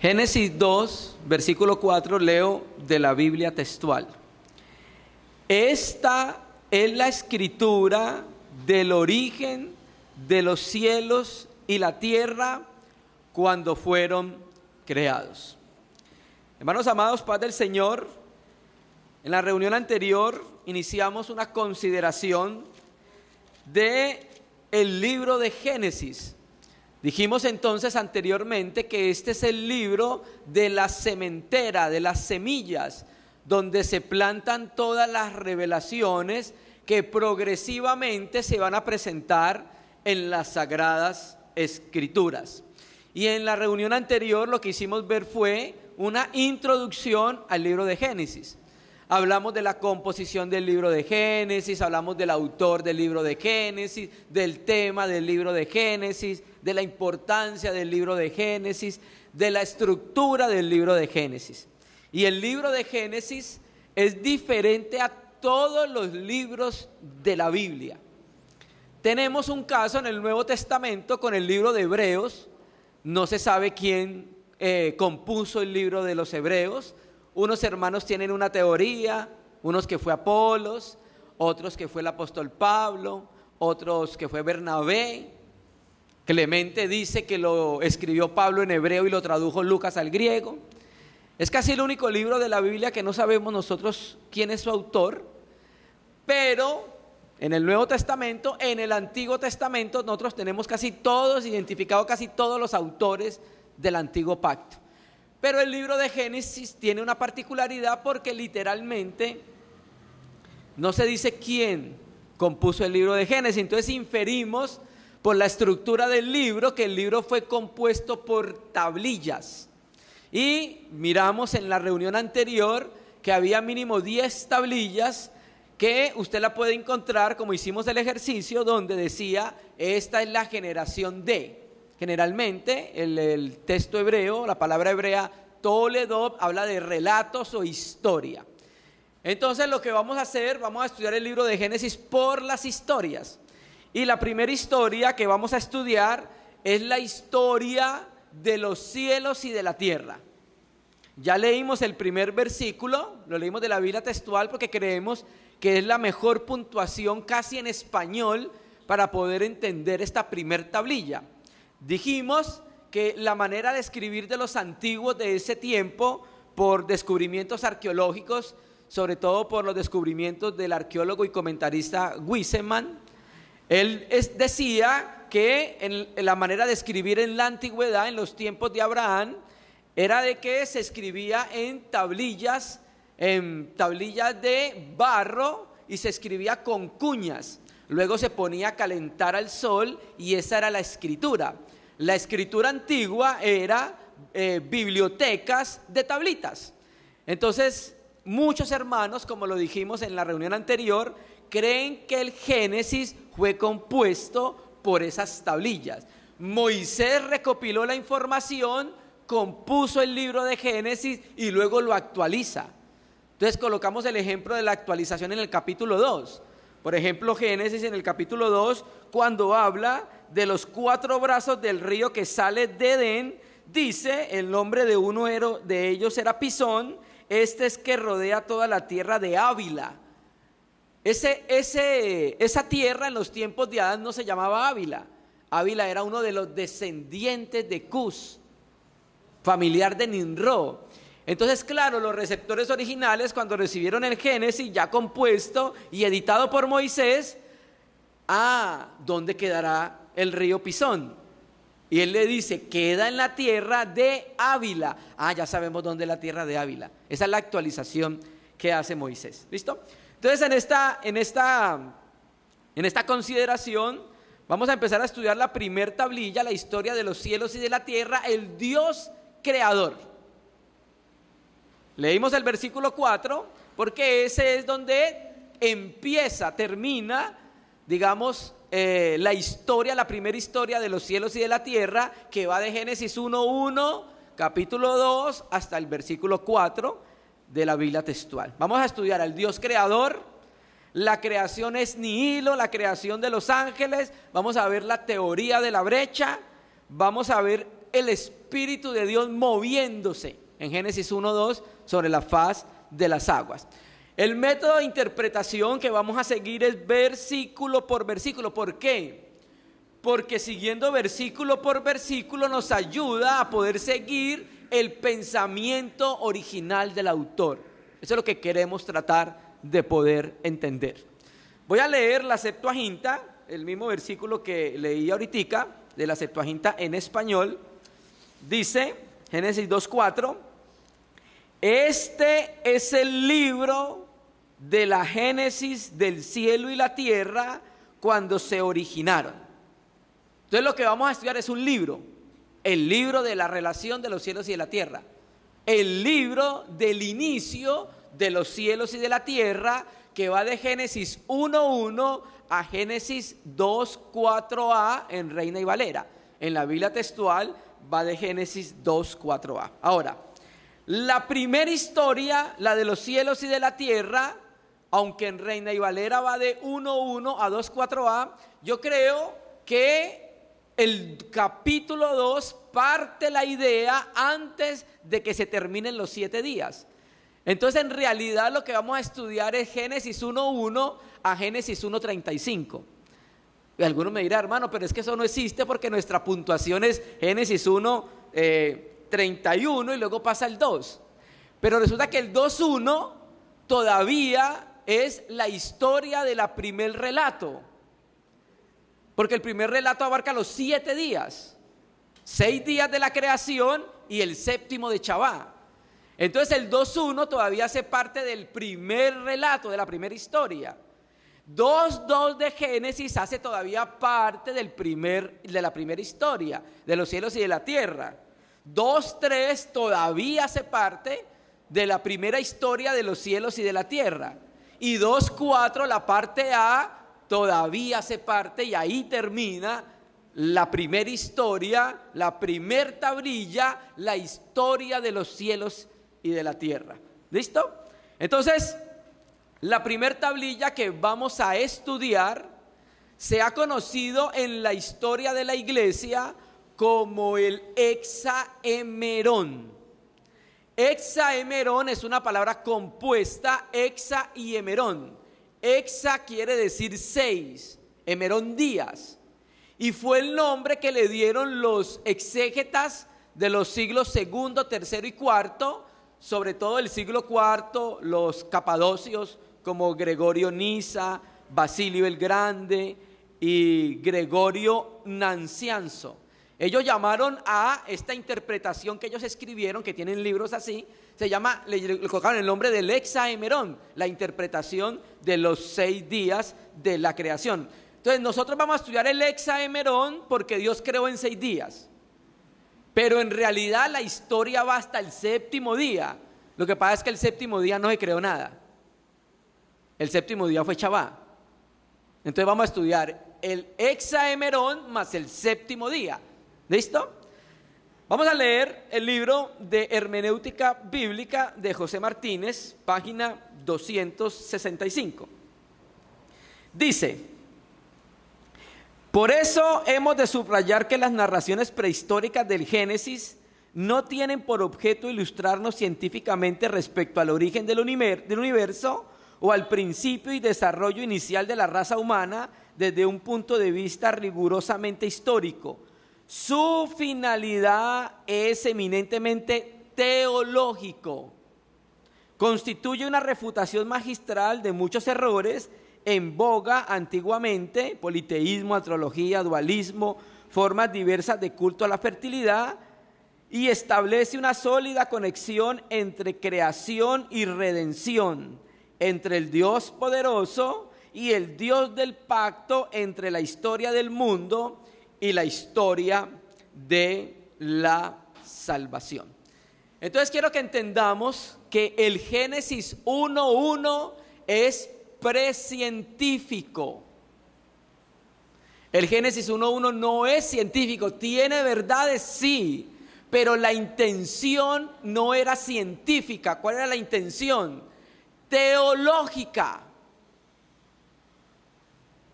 Génesis 2, versículo 4, leo de la Biblia textual. Esta es la escritura del origen de los cielos y la tierra cuando fueron creados. Hermanos amados, paz del Señor. En la reunión anterior iniciamos una consideración de el libro de Génesis. Dijimos entonces anteriormente que este es el libro de la sementera, de las semillas, donde se plantan todas las revelaciones que progresivamente se van a presentar en las Sagradas Escrituras. Y en la reunión anterior lo que hicimos ver fue una introducción al libro de Génesis. Hablamos de la composición del libro de Génesis, hablamos del autor del libro de Génesis, del tema del libro de Génesis, de la importancia del libro de Génesis, de la estructura del libro de Génesis. Y el libro de Génesis es diferente a todos los libros de la Biblia. Tenemos un caso en el Nuevo Testamento con el libro de Hebreos. No se sabe quién compuso el libro de los Hebreos. Unos hermanos tienen una teoría, unos que fue Apolos, otros que fue el apóstol Pablo, otros que fue Bernabé. Clemente dice que lo escribió Pablo en hebreo y lo tradujo Lucas al griego. Es casi el único libro de la Biblia que no sabemos nosotros quién es su autor, pero en el Nuevo Testamento, en el Antiguo Testamento, nosotros tenemos casi todos, identificados casi todos los autores del Antiguo Pacto. Pero el libro de Génesis tiene una particularidad porque literalmente no se dice quién compuso el libro de Génesis. Entonces inferimos por la estructura del libro que el libro fue compuesto por tablillas. Y miramos en la reunión anterior que había mínimo 10 tablillas que usted la puede encontrar, como hicimos el ejercicio, donde decía, esta es la generación de. Generalmente el texto hebreo, la palabra hebrea Toledot, habla de relatos o historia. Entonces lo que vamos a hacer, vamos a estudiar el libro de Génesis por las historias. Y la primera historia que vamos a estudiar es la historia de los cielos y de la tierra. Ya leímos el primer versículo, lo leímos de la Biblia textual porque creemos que es la mejor puntuación casi en español para poder entender esta primer tablilla. Dijimos que la manera de escribir de los antiguos de ese tiempo, por descubrimientos arqueológicos, sobre todo por los descubrimientos del arqueólogo y comentarista Wiseman, él decía que en la manera de escribir en la antigüedad, en los tiempos de Abraham, era de que se escribía en tablillas de barro y se escribía con cuñas. Luego se ponía a calentar al sol y esa era la escritura. La escritura antigua era bibliotecas de tablitas. Entonces, muchos hermanos, como lo dijimos en la reunión anterior, creen que el Génesis fue compuesto por esas tablillas. Moisés recopiló la información, compuso el libro de Génesis y luego lo actualiza. Entonces colocamos el ejemplo de la actualización en el capítulo 2. Por ejemplo, Génesis en el capítulo 2, cuando habla de los 4 brazos del río que sale de Edén, dice, el nombre de uno de ellos era Pisón, este es que rodea toda la tierra de Ávila. Esa tierra en los tiempos de Adán no se llamaba Ávila. Ávila era uno de los descendientes de Cus, familiar de Nimrod. Entonces, claro, los receptores originales, cuando recibieron el Génesis ya compuesto y editado por Moisés, ¿dónde quedará el río Pisón? Y él le dice, queda en la tierra de Ávila. Ya sabemos dónde es la tierra de Ávila. Esa es la actualización que hace Moisés. ¿Listo? Entonces, en esta consideración, vamos a empezar a estudiar la primer tablilla, la historia de los cielos y de la tierra, el Dios creador. Leímos el versículo 4 porque ese es donde termina, digamos, la historia, la primera historia de los cielos y de la tierra, que va de Génesis 1:1, capítulo 2, hasta el versículo 4 de la Biblia textual. Vamos a estudiar al Dios creador, la creación es nihilo, la creación de los ángeles, vamos a ver la teoría de la brecha, vamos a ver el Espíritu de Dios moviéndose en Génesis 1:2 sobre la faz de las aguas. El método de interpretación que vamos a seguir es versículo por versículo. ¿Por qué? Porque siguiendo versículo por versículo nos ayuda a poder seguir el pensamiento original del autor. Eso es lo que queremos tratar de poder entender. Voy a leer la Septuaginta, el mismo versículo que leí ahorita, de la Septuaginta en español. Dice, Génesis 2:4, este es el libro de la génesis del cielo y la tierra cuando se originaron. Entonces lo que vamos a estudiar es un libro, el libro de la relación de los cielos y de la tierra, el libro del inicio de los cielos y de la tierra, que va de Génesis 1:1 a Génesis 2:4a en Reina y Valera. En la Biblia textual va de Génesis 2:4a. Ahora, la primera historia, la de los cielos y de la tierra, aunque en Reina y Valera va de 1:1 a 2:4a, yo creo que el capítulo 2 parte la idea antes de que se terminen los 7 días. Entonces, en realidad lo que vamos a estudiar es Génesis 1:1 a Génesis 1:35. Y algunos me dirán, hermano, pero es que eso no existe porque nuestra puntuación es Génesis 1:31 y luego pasa el 2. Pero resulta que el 2:1 todavía es la historia de la primer relato. Porque el primer relato abarca los 7 días, 6 días de la creación y el séptimo de Chabá. Entonces el 2:1 todavía hace parte del primer relato, de la primera historia. 2:2 de Génesis hace todavía parte de la primera historia, de los cielos y de la tierra. 2:3 todavía hace parte de la primera historia de los cielos y de la tierra. Y 2:4, la parte A, todavía hace parte, y ahí termina la primera historia, la primer tablilla, la historia de los cielos y de la tierra. ¿Listo? Entonces, la primer tablilla que vamos a estudiar se ha conocido en la historia de la iglesia como el hexaemerón. Hexaemerón es una palabra compuesta, hexa y emerón. Hexa quiere decir 6, emerón días, y fue el nombre que le dieron los exégetas de los siglos segundo, tercero y cuarto, sobre todo el siglo cuarto, los capadocios como Gregorio Nisa, Basilio el Grande y Gregorio Nancianzo. Ellos llamaron a esta interpretación que ellos escribieron, que tienen libros así, le colocaron el nombre del hexaemerón, la interpretación de los 6 días de la creación. Entonces nosotros vamos a estudiar el hexaemerón porque Dios creó en 6 días. Pero en realidad la historia va hasta el séptimo día. Lo que pasa es que el séptimo día no se creó nada. El séptimo día fue Chabá. Entonces vamos a estudiar el hexaemerón más el séptimo día. ¿Listo? Vamos a leer el libro de Hermenéutica Bíblica de José Martínez, página 265. Dice: por eso hemos de subrayar que las narraciones prehistóricas del Génesis no tienen por objeto ilustrarnos científicamente respecto al origen del universo o al principio y desarrollo inicial de la raza humana desde un punto de vista rigurosamente histórico. Su finalidad es eminentemente teológico. Constituye una refutación magistral de muchos errores en boga antiguamente: politeísmo, astrología, dualismo, formas diversas de culto a la fertilidad, y establece una sólida conexión entre creación y redención, entre el Dios poderoso y el Dios del pacto, entre la historia del mundo y la historia de la salvación. Entonces quiero que entendamos que el Génesis 1:1 es precientífico. El Génesis 1:1 no es científico, tiene verdades, sí, pero la intención no era científica. ¿Cuál era la intención? Teológica.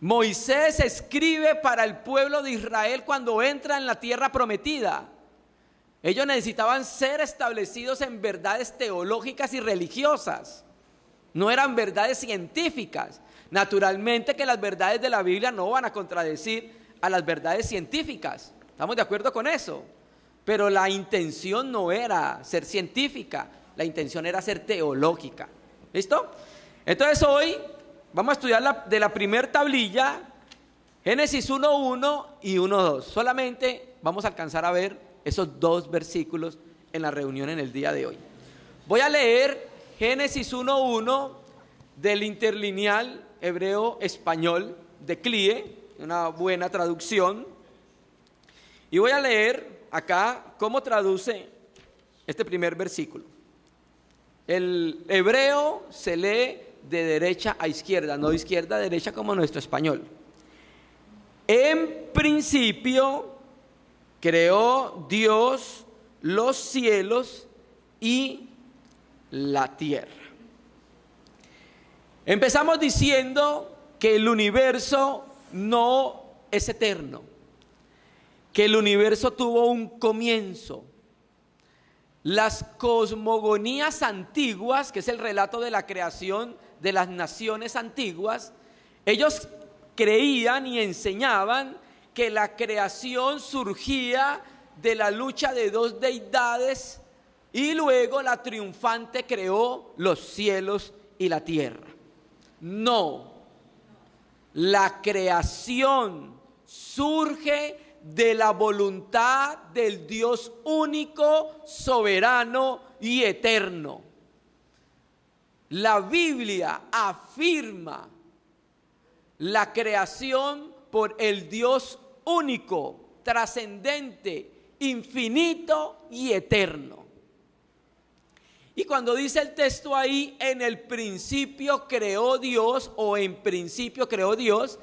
Moisés escribe para el pueblo de Israel cuando entra en la tierra prometida. Ellos necesitaban ser establecidos en verdades teológicas y religiosas. No eran verdades científicas. Naturalmente que las verdades de la Biblia no van a contradecir a las verdades científicas. ¿Estamos de acuerdo con eso? Pero la intención no era ser científica, la intención era ser teológica. ¿Listo? Entonces hoy vamos a estudiar de la primer tablilla, Génesis 1:1 y 1:2. Solamente vamos a alcanzar a ver esos dos versículos en la reunión en el día de hoy. Voy a leer Génesis 1:1 del interlineal hebreo español de CLIE, una buena traducción. Y voy a leer acá cómo traduce este primer versículo. El hebreo se lee de derecha a izquierda, no de izquierda a derecha como nuestro español. En principio creó Dios los cielos y la tierra. Empezamos diciendo que el universo no es eterno, que el universo tuvo un comienzo. Las cosmogonías antiguas, que es el relato de la creación de las naciones antiguas, ellos creían y enseñaban que la creación surgía de la lucha de dos deidades y luego la triunfante creó los cielos y la tierra. No, la creación surge de la voluntad del Dios único, soberano y eterno. La Biblia afirma la creación por el Dios único, trascendente, infinito y eterno. Y cuando dice el texto ahí, en el principio creó Dios, o en principio creó Dios,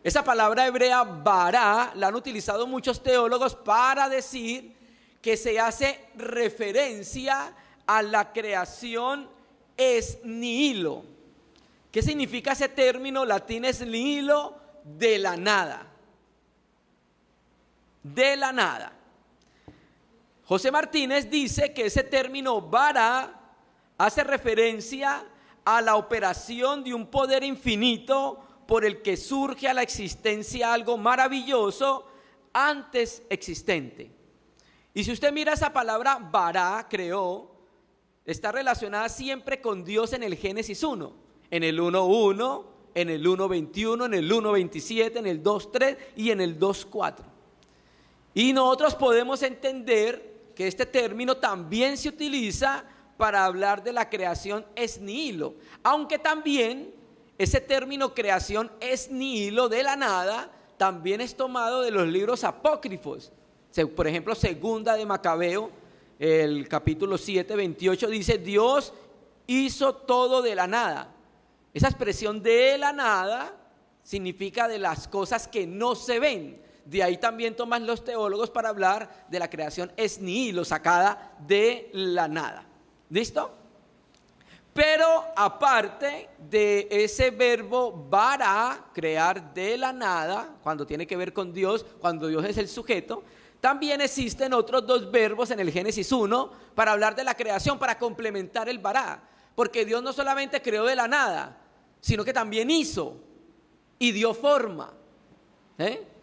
esa palabra hebrea bará la han utilizado muchos teólogos para decir que se hace referencia a la creación ex nihilo. ¿Qué significa ese término latín ex nihilo? De la nada. De la nada. José Martínez dice que ese término bará hace referencia a la operación de un poder infinito por el que surge a la existencia algo maravilloso antes existente. Y si usted mira esa palabra bará, creó, está relacionada siempre con Dios en el Génesis 1, en el 1:1, en el 1:21, en el 1:27, en el 2:3 y en el 2:4. Y nosotros podemos entender que este término también se utiliza para hablar de la creación ex nihilo, aunque también ese término creación ex nihilo, de la nada, también es tomado de los libros apócrifos. Por ejemplo, segunda de Macabeo, el capítulo 7:28 dice: Dios hizo todo de la nada. Esa expresión de la nada significa de las cosas que no se ven. De ahí también toman los teólogos para hablar de la creación ex nihilo, sacada de la nada. ¿Listo? Pero aparte de ese verbo bara, crear de la nada, cuando tiene que ver con Dios, cuando Dios es el sujeto, también existen otros dos verbos en el Génesis 1 para hablar de la creación, para complementar el bara. Porque Dios no solamente creó de la nada, sino que también hizo y dio forma,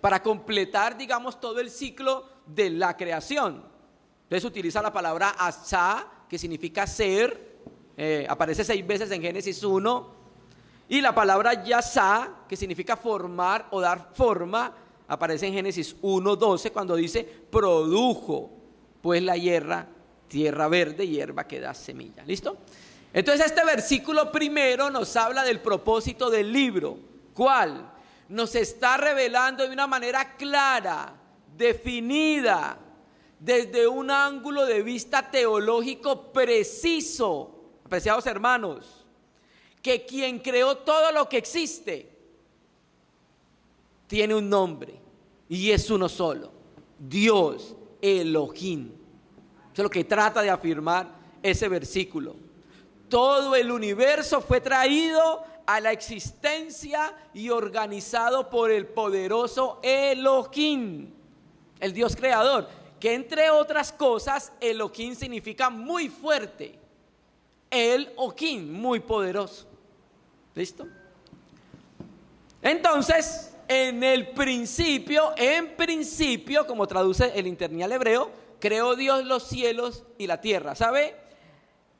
para completar, digamos, todo el ciclo de la creación. Entonces utiliza la palabra asá, que significa ser. Aparece 6 veces en Génesis 1, y la palabra yasá, que significa formar o dar forma, aparece en Génesis 1:12 cuando dice: produjo pues la tierra verde, hierba que da semilla. ¿Listo? Entonces este versículo primero nos habla del propósito del libro. ¿Cuál? Nos está revelando de una manera clara, definida, desde un ángulo de vista teológico preciso, apreciados hermanos, que quien creó todo lo que existe tiene un nombre y es uno solo: Dios, Elohim. Eso es lo que trata de afirmar ese versículo. Todo el universo fue traído a la existencia y organizado por el poderoso Elohim, el Dios creador. que entre otras cosas, Elohim significa muy fuerte. El-Okim, muy poderoso. ¿Listo? Entonces, en principio, como traduce el interlineal hebreo, creó Dios los cielos y la tierra. ¿Sabe?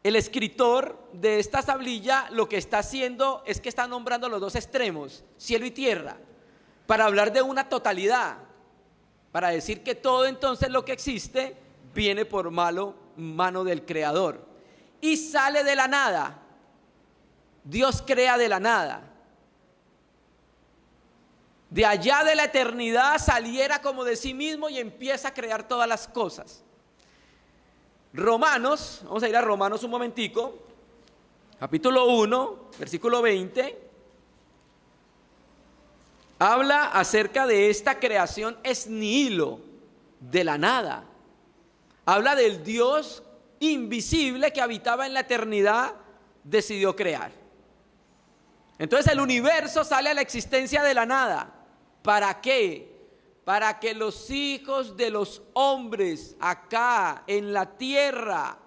El escritor de esta tablilla lo que está haciendo es que está nombrando los dos extremos, cielo y tierra, para hablar de una totalidad, para decir que todo entonces lo que existe viene por mano del Creador y sale de la nada. Dios crea de la nada. De allá de la eternidad saliera como de sí mismo y empieza a crear todas las cosas. Romanos, vamos a ir a Romanos un momentico, capítulo 1, versículo 20, habla acerca de esta creación ex nihilo, de la nada. Habla del Dios invisible que habitaba en la eternidad, decidió crear. Entonces el universo sale a la existencia de la nada. ¿Para qué? Para que los hijos de los hombres acá en la tierra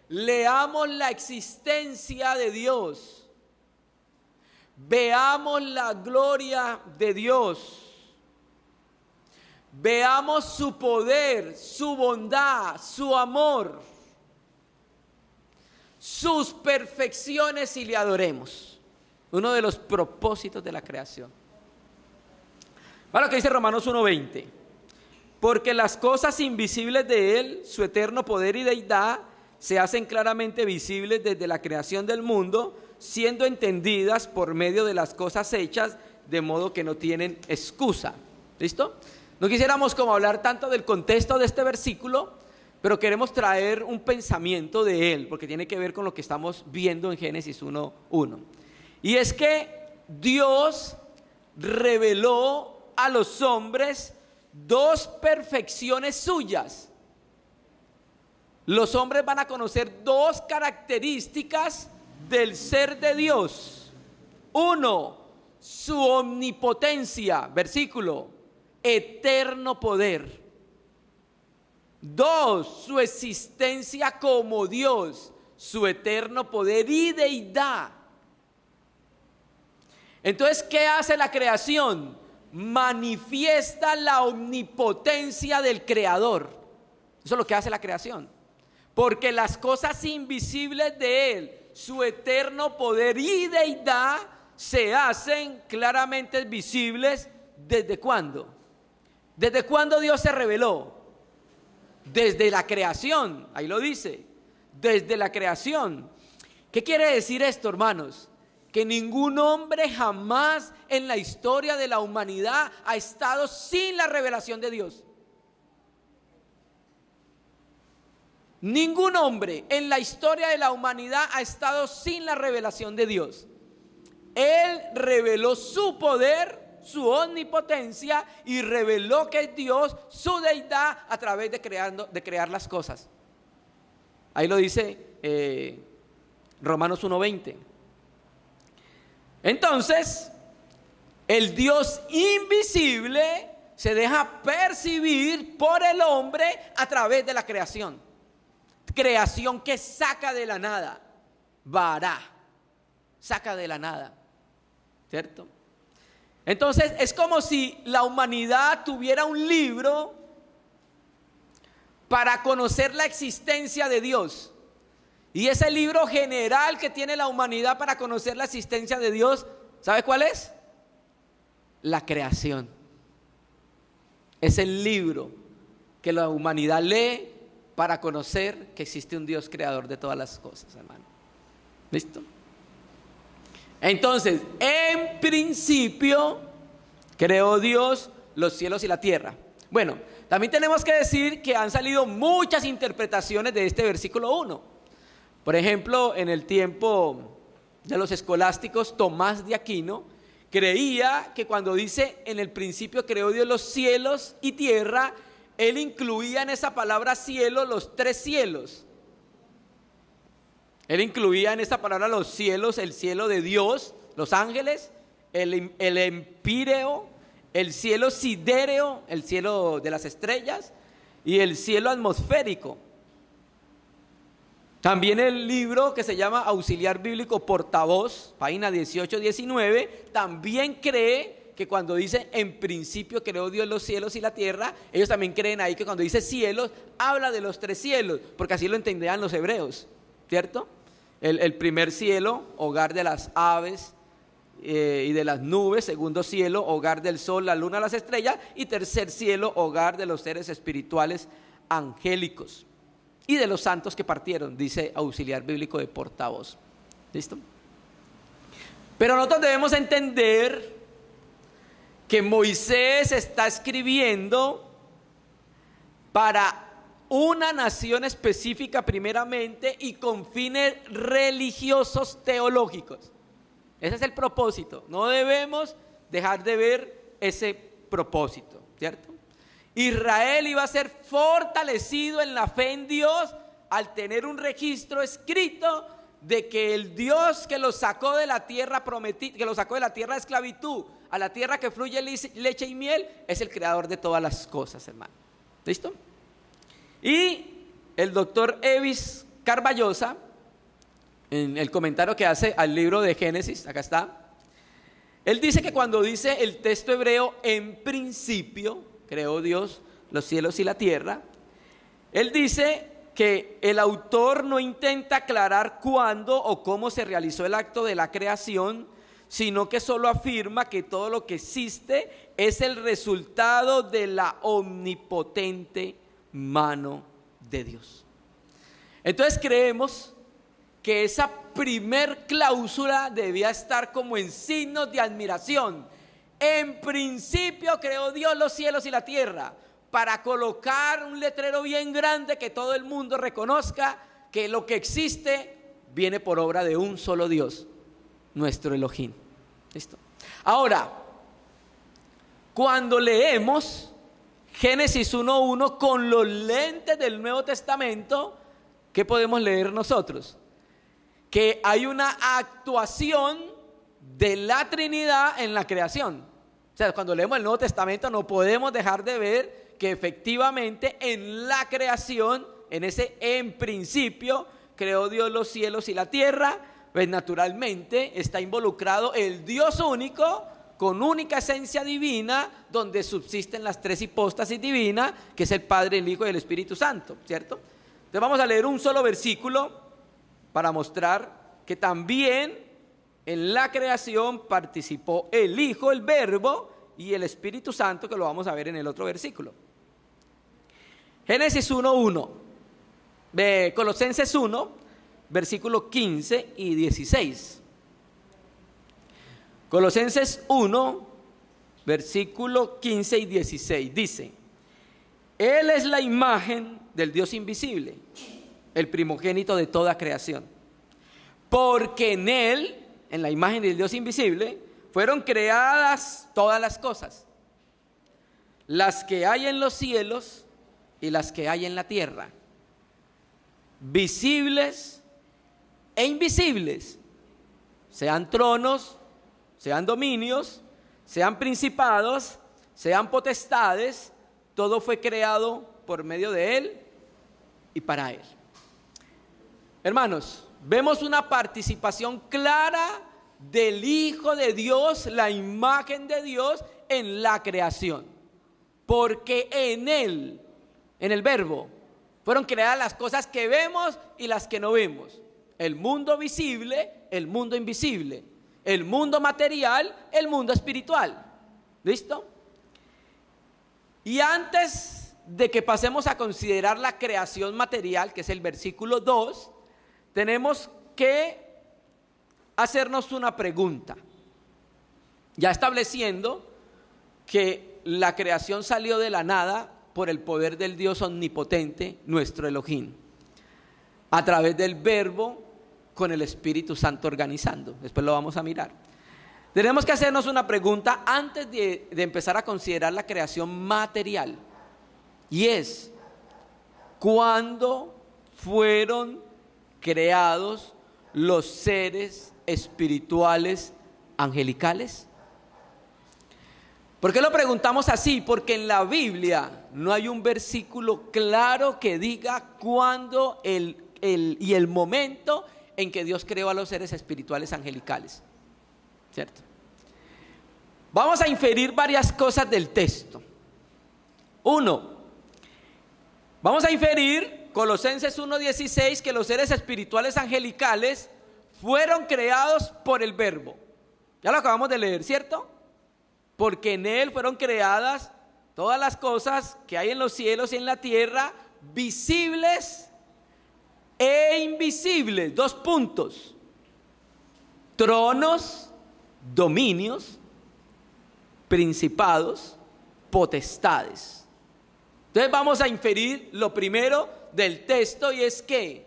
leamos la existencia de Dios, veamos la gloria de Dios, veamos su poder, su bondad, su amor, sus perfecciones y le adoremos. Uno de los propósitos de la creación. Ahora lo que dice Romanos 1:20, porque las cosas invisibles de Él, su eterno poder y deidad, se hacen claramente visibles desde la creación del mundo, siendo entendidas por medio de las cosas hechas, de modo que no tienen excusa. ¿Listo? No quisiéramos como hablar tanto del contexto de este versículo, pero queremos traer un pensamiento de él, porque tiene que ver con lo que estamos viendo en Génesis 1:1. Y es que Dios reveló a los hombres dos perfecciones suyas. Los hombres van a conocer dos características del ser de Dios. Uno, su omnipotencia, versículo, eterno poder. Dos, su existencia como Dios, su eterno poder y deidad. Entonces, ¿qué hace la creación? Manifiesta la omnipotencia del Creador. Eso es lo que hace la creación. Porque las cosas invisibles de Él, su eterno poder y deidad, se hacen claramente visibles. ¿Desde cuándo? ¿Desde cuándo Dios se reveló? Desde la creación, ahí lo dice, desde la creación. ¿Qué quiere decir esto, hermanos? Que ningún hombre jamás en la historia de la humanidad ha estado sin la revelación de Dios. Ningún hombre en la historia de la humanidad ha estado sin la revelación de Dios. Él reveló su poder, su omnipotencia, y reveló que es Dios, su deidad, a través de crear las cosas. Ahí lo dice Romanos 1:20. Entonces, el Dios invisible se deja percibir por el hombre a través de la creación. Creación que saca de la nada, vará, saca de la nada, ¿cierto? Entonces es como si la humanidad tuviera un libro para conocer la existencia de Dios. Y ese libro general que tiene la humanidad para conocer la existencia de Dios, ¿sabe cuál es? La creación. Es el libro que la humanidad lee para conocer que existe un Dios creador de todas las cosas, hermano. ¿Listo? Entonces, en principio, creó Dios los cielos y la tierra. Bueno, también tenemos que decir que han salido muchas interpretaciones de este versículo 1. Por ejemplo, en el tiempo de los escolásticos, Tomás de Aquino creía que cuando dice en el principio creó Dios los cielos y tierra, él incluía en esa palabra cielo los tres cielos. Él incluía en esa palabra los cielos, el cielo de Dios, los ángeles, el empíreo, el cielo sidéreo, el cielo de las estrellas, y el cielo atmosférico. También el libro que se llama Auxiliar Bíblico Portavoz, página 18-19, también cree que cuando dice en principio creó Dios los cielos y la tierra, ellos también creen ahí que cuando dice cielos, habla de los 3 cielos, porque así lo entendían los hebreos, ¿cierto? El primer cielo, hogar de las aves y de las nubes; segundo cielo, hogar del sol, la luna, las estrellas; y tercer cielo, hogar de los seres espirituales angélicos y de los santos que partieron, dice Auxiliar Bíblico de Portavoz. ¿Listo? Pero nosotros debemos entender que Moisés está escribiendo para una nación específica primeramente y con fines religiosos teológicos. Ese es el propósito. No debemos dejar de ver ese propósito, ¿cierto? Israel iba a ser fortalecido en la fe en Dios al tener un registro escrito de que el Dios que los sacó de la tierra prometida, que los sacó de la tierra de esclavitud a la tierra que fluye leche y miel, es el creador de todas las cosas, hermano. ¿Listo? Y el doctor Evis Carballosa, en el comentario que hace al libro de Génesis, acá está, él dice que cuando dice el texto hebreo en principio creó Dios los cielos y la tierra, él dice que el autor no intenta aclarar cuándo o cómo se realizó el acto de la creación, sino que solo afirma que todo lo que existe es el resultado de la omnipotente mano de Dios. Entonces creemos que esa primer cláusula debía estar como en signos de admiración. En principio creó Dios los cielos y la tierra, para colocar un letrero bien grande que todo el mundo reconozca que lo que existe viene por obra de un solo Dios, nuestro Elohim. ¿Listo? Ahora, cuando leemos Génesis 1:1 con los lentes del Nuevo Testamento, ¿qué podemos leer nosotros? Que hay una actuación de la Trinidad en la creación. O sea, cuando leemos el Nuevo Testamento no podemos dejar de ver que efectivamente en la creación, en ese en principio, creó Dios los cielos y la tierra, pues naturalmente está involucrado el Dios único, con única esencia divina, donde subsisten las 3 hipóstasis divinas, que es el Padre, el Hijo y el Espíritu Santo, ¿cierto? Entonces vamos a leer un solo versículo para mostrar que también en la creación participó el Hijo, el Verbo, y el Espíritu Santo, que lo vamos a ver en el otro versículo. Génesis 1:1, Colosenses 1, versículos 15 y 16. Colosenses 1, versículo 15 y 16, dice: Él es la imagen del Dios invisible, el primogénito de toda creación, porque en Él, en la imagen del Dios invisible, fueron creadas todas las cosas, las que hay en los cielos y las que hay en la tierra, visibles e invisibles, sean tronos, sean dominios, sean principados, sean potestades, todo fue creado por medio de Él y para Él. Hermanos, vemos una participación clara del Hijo de Dios, la imagen de Dios en la creación, porque en Él, en el Verbo, fueron creadas las cosas que vemos y las que no vemos, el mundo visible, el mundo invisible, el mundo material, el mundo espiritual. ¿Listo? Y antes de que pasemos a considerar la creación material, que es el versículo 2, tenemos que hacernos una pregunta, ya estableciendo que la creación salió de la nada por el poder del Dios omnipotente, nuestro Elohim, a través del Verbo, con el Espíritu Santo organizando. Después lo vamos a mirar. Tenemos que hacernos una pregunta antes de empezar a considerar la creación material, y es: ¿cuándo fueron creados los seres espirituales angelicales? ¿Por qué lo preguntamos así? Porque en la Biblia no hay un versículo claro que diga cuándo y el momento en que Dios creó a los seres espirituales angelicales, ¿cierto? Vamos a inferir varias cosas del texto. Uno, vamos a inferir Colosenses 1:16 que los seres espirituales angelicales fueron creados por el Verbo. Ya lo acabamos de leer, ¿cierto? Porque en Él fueron creadas todas las cosas que hay en los cielos y en la tierra, visibles e invisibles. 2 puntos. Tronos, dominios, principados, potestades. Entonces vamos a inferir lo primero del texto, y es que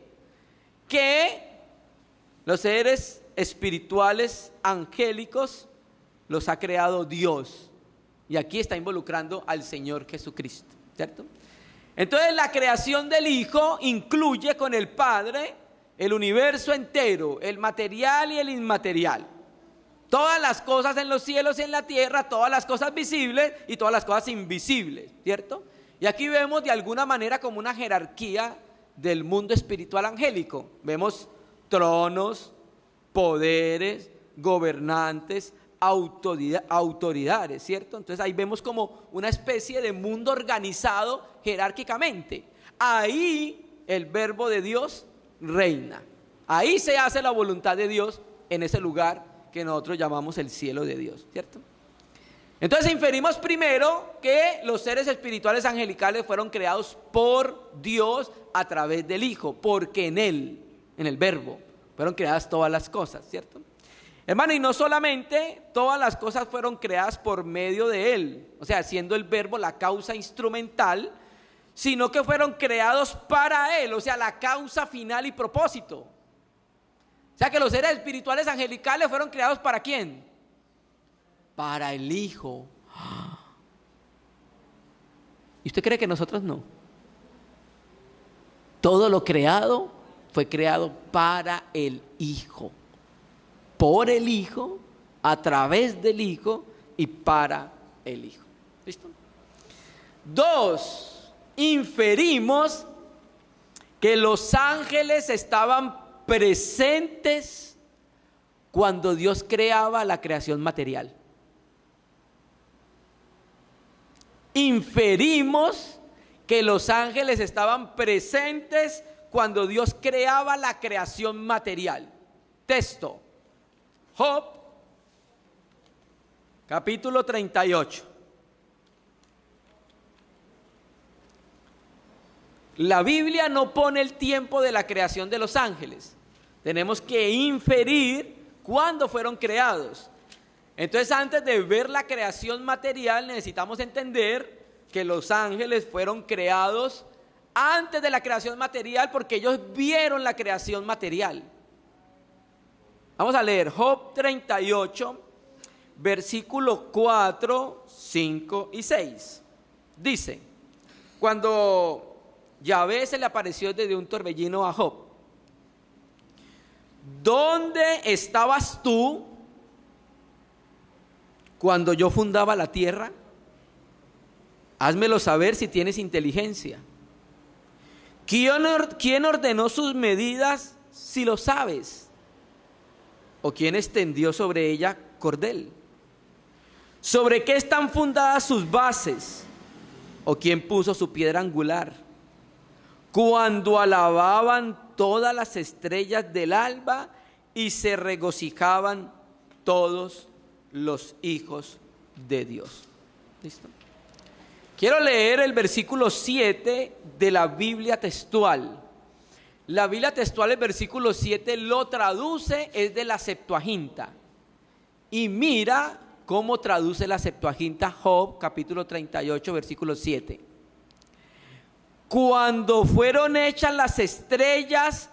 los seres espirituales angélicos los ha creado Dios, y aquí está involucrando al Señor Jesucristo, ¿cierto? Entonces la creación del Hijo incluye con el Padre el universo entero, el material y el inmaterial, todas las cosas en los cielos y en la tierra, todas las cosas visibles y todas las cosas invisibles, ¿cierto? Y aquí vemos de alguna manera como una jerarquía del mundo espiritual angélico. Vemos tronos, poderes, gobernantes, autoridades, ¿cierto? Entonces ahí vemos como una especie de mundo organizado jerárquicamente. Ahí el verbo de Dios reina. Ahí se hace la voluntad de Dios en ese lugar que nosotros llamamos el cielo de Dios, ¿cierto? Entonces inferimos primero que los seres espirituales angelicales fueron creados por Dios a través del Hijo, porque en Él, en el verbo, fueron creadas todas las cosas, ¿cierto? Hermano, y no solamente todas las cosas fueron creadas por medio de Él, o sea, siendo el verbo la causa instrumental, sino que fueron creados para Él, o sea, la causa final y propósito. O sea, que los seres espirituales angelicales fueron creados ¿para quién? Para el Hijo. ¿Y usted cree que nosotros no? Todo lo creado fue creado para el Hijo, por el Hijo, a través del Hijo y para el Hijo. ¿Listo? 2, inferimos que los ángeles estaban presentes cuando Dios creaba la creación material. Inferimos que los ángeles estaban presentes cuando Dios creaba la creación material. Texto: Job, capítulo 38. La Biblia no pone el tiempo de la creación de los ángeles. Tenemos que inferir cuándo fueron creados. Entonces, antes de ver la creación material, necesitamos entender que los ángeles fueron creados antes de la creación material, porque ellos vieron la creación material. Vamos a leer Job 38, versículo 4, 5 y 6. Dice: cuando Yahvé se le apareció desde un torbellino a Job: ¿dónde estabas tú cuando yo fundaba la tierra? Házmelo saber si tienes inteligencia. ¿Quién ordenó sus medidas si lo sabes? ¿O quién extendió sobre ella cordel? ¿Sobre qué están fundadas sus bases? ¿O quién puso su piedra angular? Cuando alababan todas las estrellas del alba y se regocijaban todos los hijos de Dios. ¿Listo? Quiero leer el versículo 7 de la Biblia textual. La Biblia textual, el versículo 7 lo traduce, es de la Septuaginta. Y mira cómo traduce la Septuaginta Job, capítulo 38, versículo 7. Cuando fueron hechas las estrellas,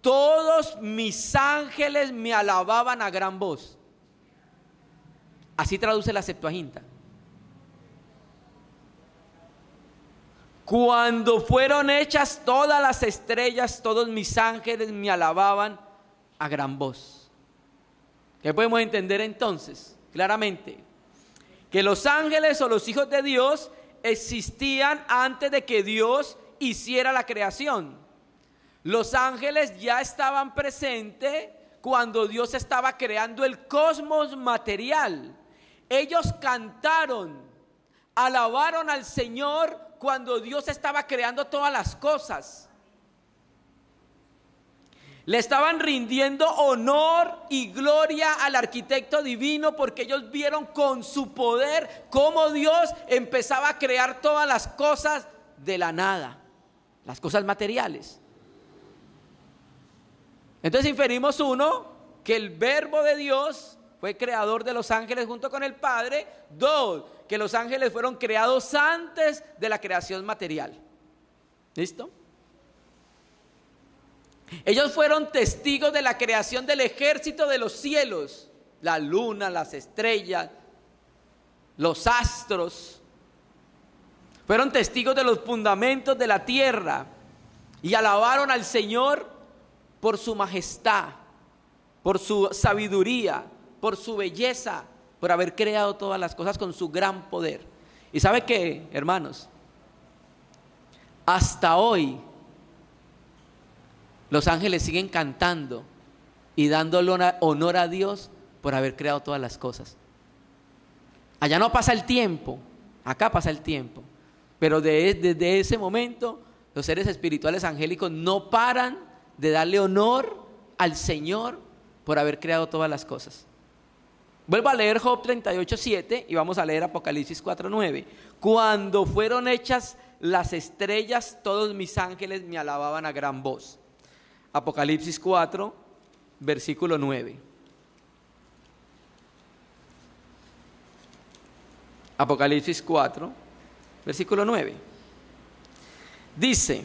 todos mis ángeles me alababan a gran voz. Así traduce la Septuaginta. Cuando fueron hechas todas las estrellas, todos mis ángeles me alababan a gran voz. ¿Qué podemos entender entonces? Claramente, que los ángeles o los hijos de Dios existían antes de que Dios hiciera la creación. Los ángeles ya estaban presentes cuando Dios estaba creando el cosmos material. Ellos cantaron, alabaron al Señor cuando Dios estaba creando todas las cosas. Le estaban rindiendo honor y gloria al arquitecto divino porque ellos vieron con su poder cómo Dios empezaba a crear todas las cosas de la nada, las cosas materiales. Entonces inferimos que el verbo de Dios fue creador de los ángeles junto con el Padre. 2, que los ángeles fueron creados antes de la creación material. ¿Listo? Ellos fueron testigos de la creación del ejército de los cielos, la luna, las estrellas, los astros. Fueron testigos de los fundamentos de la tierra y alabaron al Señor por su majestad, por su sabiduría, por su belleza, por haber creado todas las cosas con su gran poder. ¿Y sabe qué, hermanos? Hasta hoy los ángeles siguen cantando y dándole honor a Dios por haber creado todas las cosas. Allá no pasa el tiempo, acá pasa el tiempo. Pero desde ese momento los seres espirituales angélicos no paran de darle honor al Señor por haber creado todas las cosas. Vuelvo a leer Job 38:7 y vamos a leer Apocalipsis 4:9. Cuando fueron hechas las estrellas, todos mis ángeles me alababan a gran voz. Apocalipsis 4, versículo 9. Apocalipsis 4, versículo 9. Dice: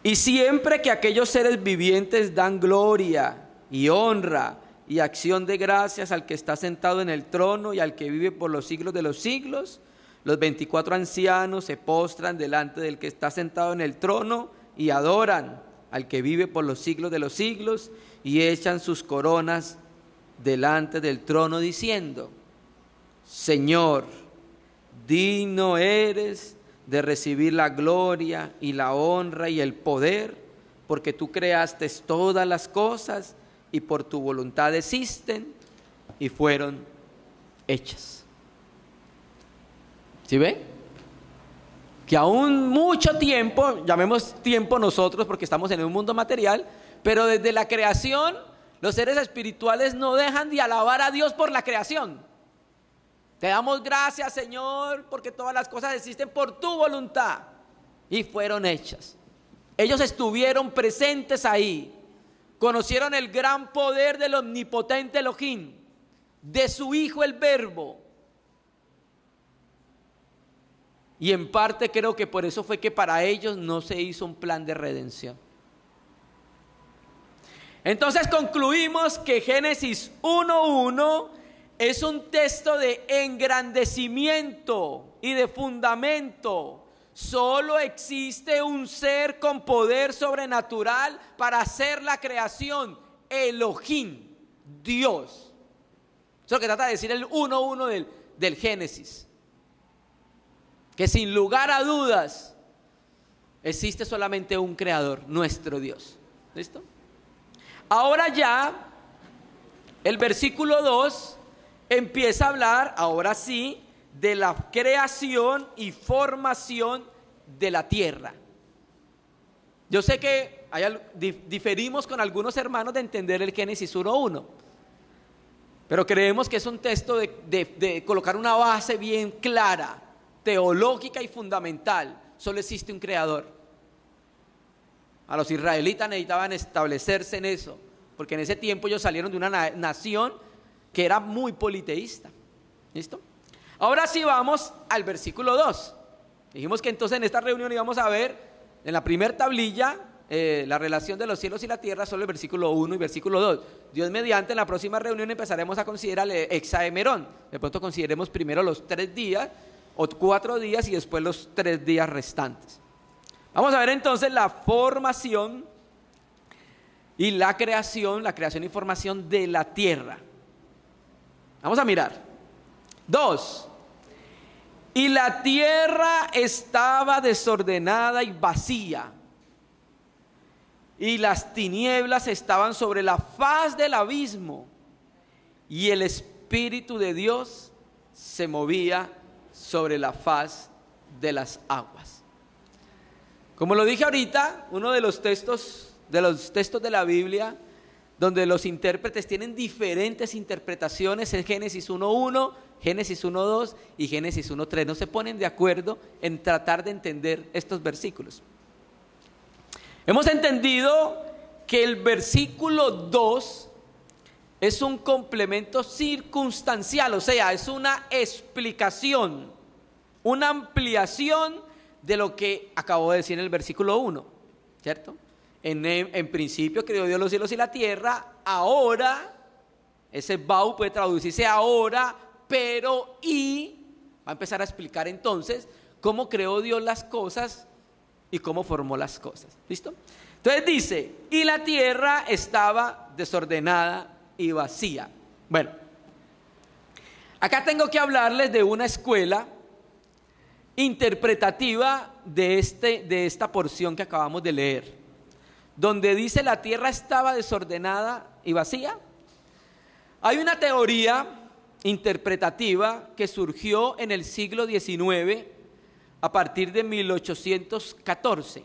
y siempre que aquellos seres vivientes dan gloria y honra y acción de gracias al que está sentado en el trono y al que vive por los siglos de los siglos, los 24 ancianos se postran delante del que está sentado en el trono y adoran al que vive por los siglos de los siglos, y echan sus coronas delante del trono diciendo: Señor, digno eres de recibir la gloria y la honra y el poder, porque tú creaste todas las cosas y por tu voluntad existen y fueron hechas. ¿Sí ven? Que aún mucho tiempo, llamemos tiempo nosotros porque estamos en un mundo material, pero desde la creación los seres espirituales no dejan de alabar a Dios por la creación. Te damos gracias, Señor, porque todas las cosas existen por tu voluntad y fueron hechas. Ellos estuvieron presentes ahí, conocieron el gran poder del omnipotente Elohim, de su Hijo el Verbo. Y en parte creo que por eso fue que para ellos no se hizo un plan de redención. Entonces concluimos que Génesis 1:1 es un texto de engrandecimiento y de fundamento. Solo existe un ser con poder sobrenatural para hacer la creación: Elohim, Dios. Eso es lo que trata de decir el 1:1 del Génesis. Que sin lugar a dudas existe solamente un creador, nuestro Dios. ¿Listo? Ahora ya el versículo 2 empieza a hablar, ahora sí, de la creación y formación de la tierra. Yo sé que diferimos con algunos hermanos de entender el Génesis 1:1, pero creemos que es un texto de colocar una base bien clara, teológica y fundamental. Solo existe un creador. A los israelitas necesitaban establecerse en eso, porque en ese tiempo ellos salieron de una nación que era muy politeísta. ¿Listo? Ahora sí vamos al versículo 2. Dijimos que entonces en esta reunión íbamos a ver en la primera tablilla la relación de los cielos y la tierra, solo el versículo 1 y versículo 2. Dios mediante, en la próxima reunión empezaremos a considerar el hexaemerón. De pronto consideremos primero los 3 días o 4 días y después los 3 días restantes. Vamos a ver entonces la formación y la creación y formación de la tierra. Vamos a mirar. 2. Y la tierra estaba desordenada y vacía, y las tinieblas estaban sobre la faz del abismo, y el Espíritu de Dios se movía sobre la faz de las aguas. Como lo dije ahorita, uno de los textos de la Biblia donde los intérpretes tienen diferentes interpretaciones es Génesis 1:1, Génesis 1:2 y Génesis 1:3. No se ponen de acuerdo en tratar de entender estos versículos. Hemos entendido que el versículo 2 es un complemento circunstancial, o sea, es una explicación, una ampliación de lo que acabo de decir en el versículo 1, ¿cierto? En principio creó Dios los cielos y la tierra. Ahora, ese bau puede traducirse ahora, pero y va a empezar a explicar entonces cómo creó Dios las cosas y cómo formó las cosas. ¿Listo? Entonces dice, y la tierra estaba desordenada y vacía. Bueno, acá tengo que hablarles de una escuela interpretativa de esta porción que acabamos de leer, donde dice la tierra estaba desordenada y vacía. Hay una teoría interpretativa que surgió en el siglo XIX a partir de 1814